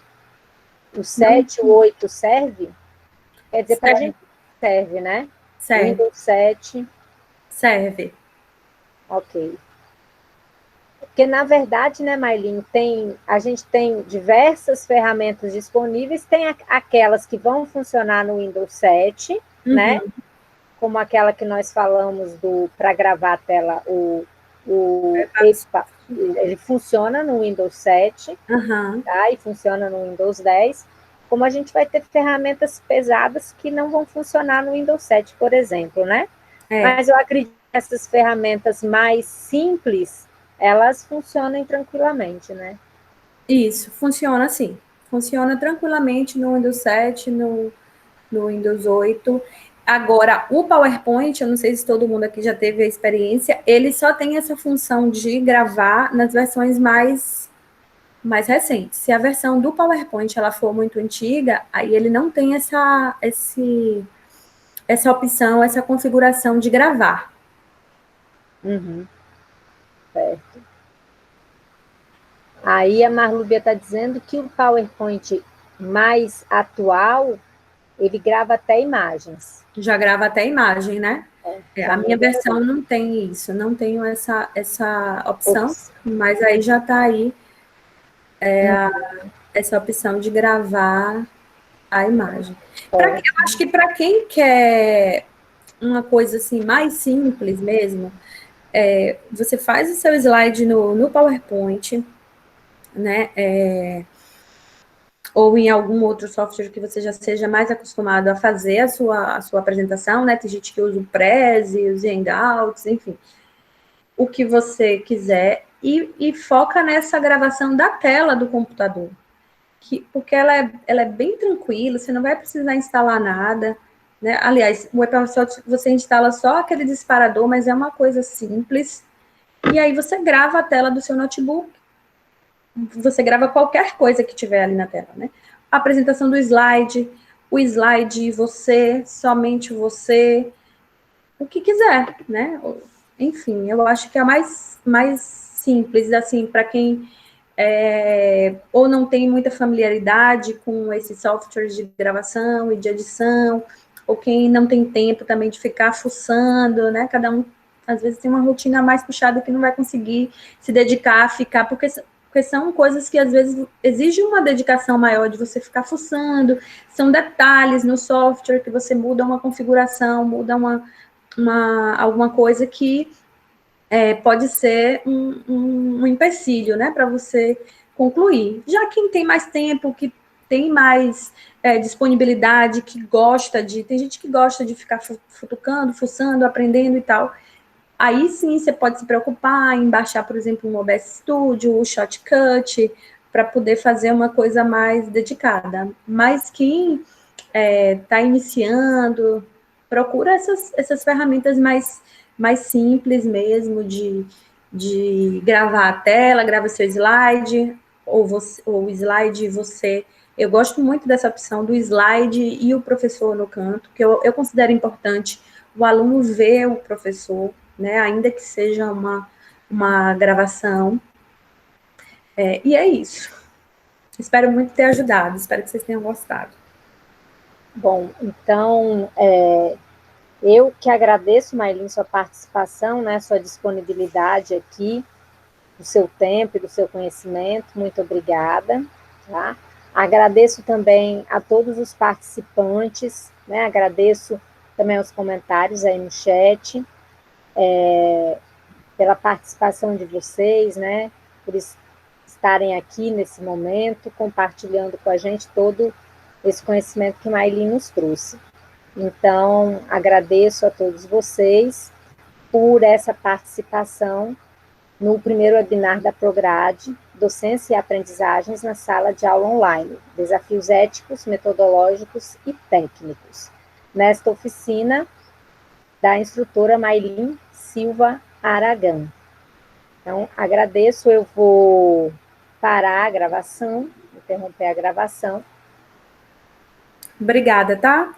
o 7, o 8 serve? Quer dizer, para a gente serve, né?
Serve.
Windows 7.
Serve.
Ok. Porque, na verdade, né, Maylin, a gente tem diversas ferramentas disponíveis, tem aquelas que vão funcionar no Windows 7, né? Como aquela que nós falamos para gravar a tela, ele funciona no Windows 7, tá? E funciona no Windows 10. Como a gente vai ter ferramentas pesadas que não vão funcionar no Windows 7, por exemplo, né? Mas eu acredito que essas ferramentas mais simples, elas funcionem tranquilamente, né?
Isso, funciona sim. Funciona tranquilamente no Windows 7, no Windows 8. Agora, o PowerPoint, eu não sei se todo mundo aqui já teve a experiência, ele só tem essa função de gravar nas versões mais recentes. Se a versão do PowerPoint ela for muito antiga, aí ele não tem essa opção, essa configuração de gravar.
Certo. Aí a Marlúbia está dizendo que o PowerPoint mais atual, ele grava até imagens.
Já grava até imagem, né? A minha versão não tem isso, não tenho essa opção, mas aí já está aí essa opção de gravar a imagem. Eu acho que para quem quer uma coisa assim mais simples mesmo, você faz o seu slide no PowerPoint, né? Ou em algum outro software que você já seja mais acostumado a fazer a sua apresentação, né? Tem gente que usa o Prezi, os Handouts, enfim. O que você quiser e foca nessa gravação da tela do computador. Porque ela é bem tranquila, você não vai precisar instalar nada, né? Aliás, o WebSoft você instala só aquele disparador, mas é uma coisa simples. E aí você grava a tela do seu notebook, você grava qualquer coisa que tiver ali na tela, né? A apresentação do slide, o slide você, somente você, o que quiser, né? Enfim, eu acho que é mais simples, assim, para quem ou não tem muita familiaridade com esses softwares de gravação e de edição, ou quem não tem tempo também de ficar fuçando, né? Cada um, às vezes, tem uma rotina mais puxada que não vai conseguir se dedicar a ficar, porque são coisas que, às vezes, exigem uma dedicação maior de você ficar fuçando, são detalhes no software que você muda uma configuração, muda alguma coisa que pode ser um empecilho, né, para você concluir. Já quem tem mais tempo, que tem mais disponibilidade, que gosta de... Tem gente que gosta de ficar futucando, fuçando, aprendendo e tal. Aí sim você pode se preocupar em baixar, por exemplo, um OBS Studio, o Shotcut, para poder fazer uma coisa mais dedicada. Mas quem está iniciando, procura essas ferramentas mais simples mesmo, de gravar a tela, grava seu slide, ou o slide você... Eu gosto muito dessa opção do slide e o professor no canto, que eu considero importante o aluno ver o professor, né, ainda que seja uma gravação. E é isso. Espero muito ter ajudado, espero que vocês tenham gostado.
Bom, então, eu que agradeço, Maylin, sua participação, né, sua disponibilidade aqui, do seu tempo e do seu conhecimento, muito obrigada, tá? Agradeço também a todos os participantes, né, agradeço também os comentários aí no chat, pela participação de vocês, né, por estarem aqui nesse momento, compartilhando com a gente todo esse conhecimento que Maylin nos trouxe. Então, agradeço a todos vocês por essa participação no primeiro webinar da Prograde, Docência e Aprendizagens na Sala de Aula Online, Desafios Éticos, Metodológicos e Técnicos, nesta oficina da instrutora Maylin Silva Aragão. Então, agradeço, eu vou parar a gravação, interromper a gravação.
Obrigada, tá?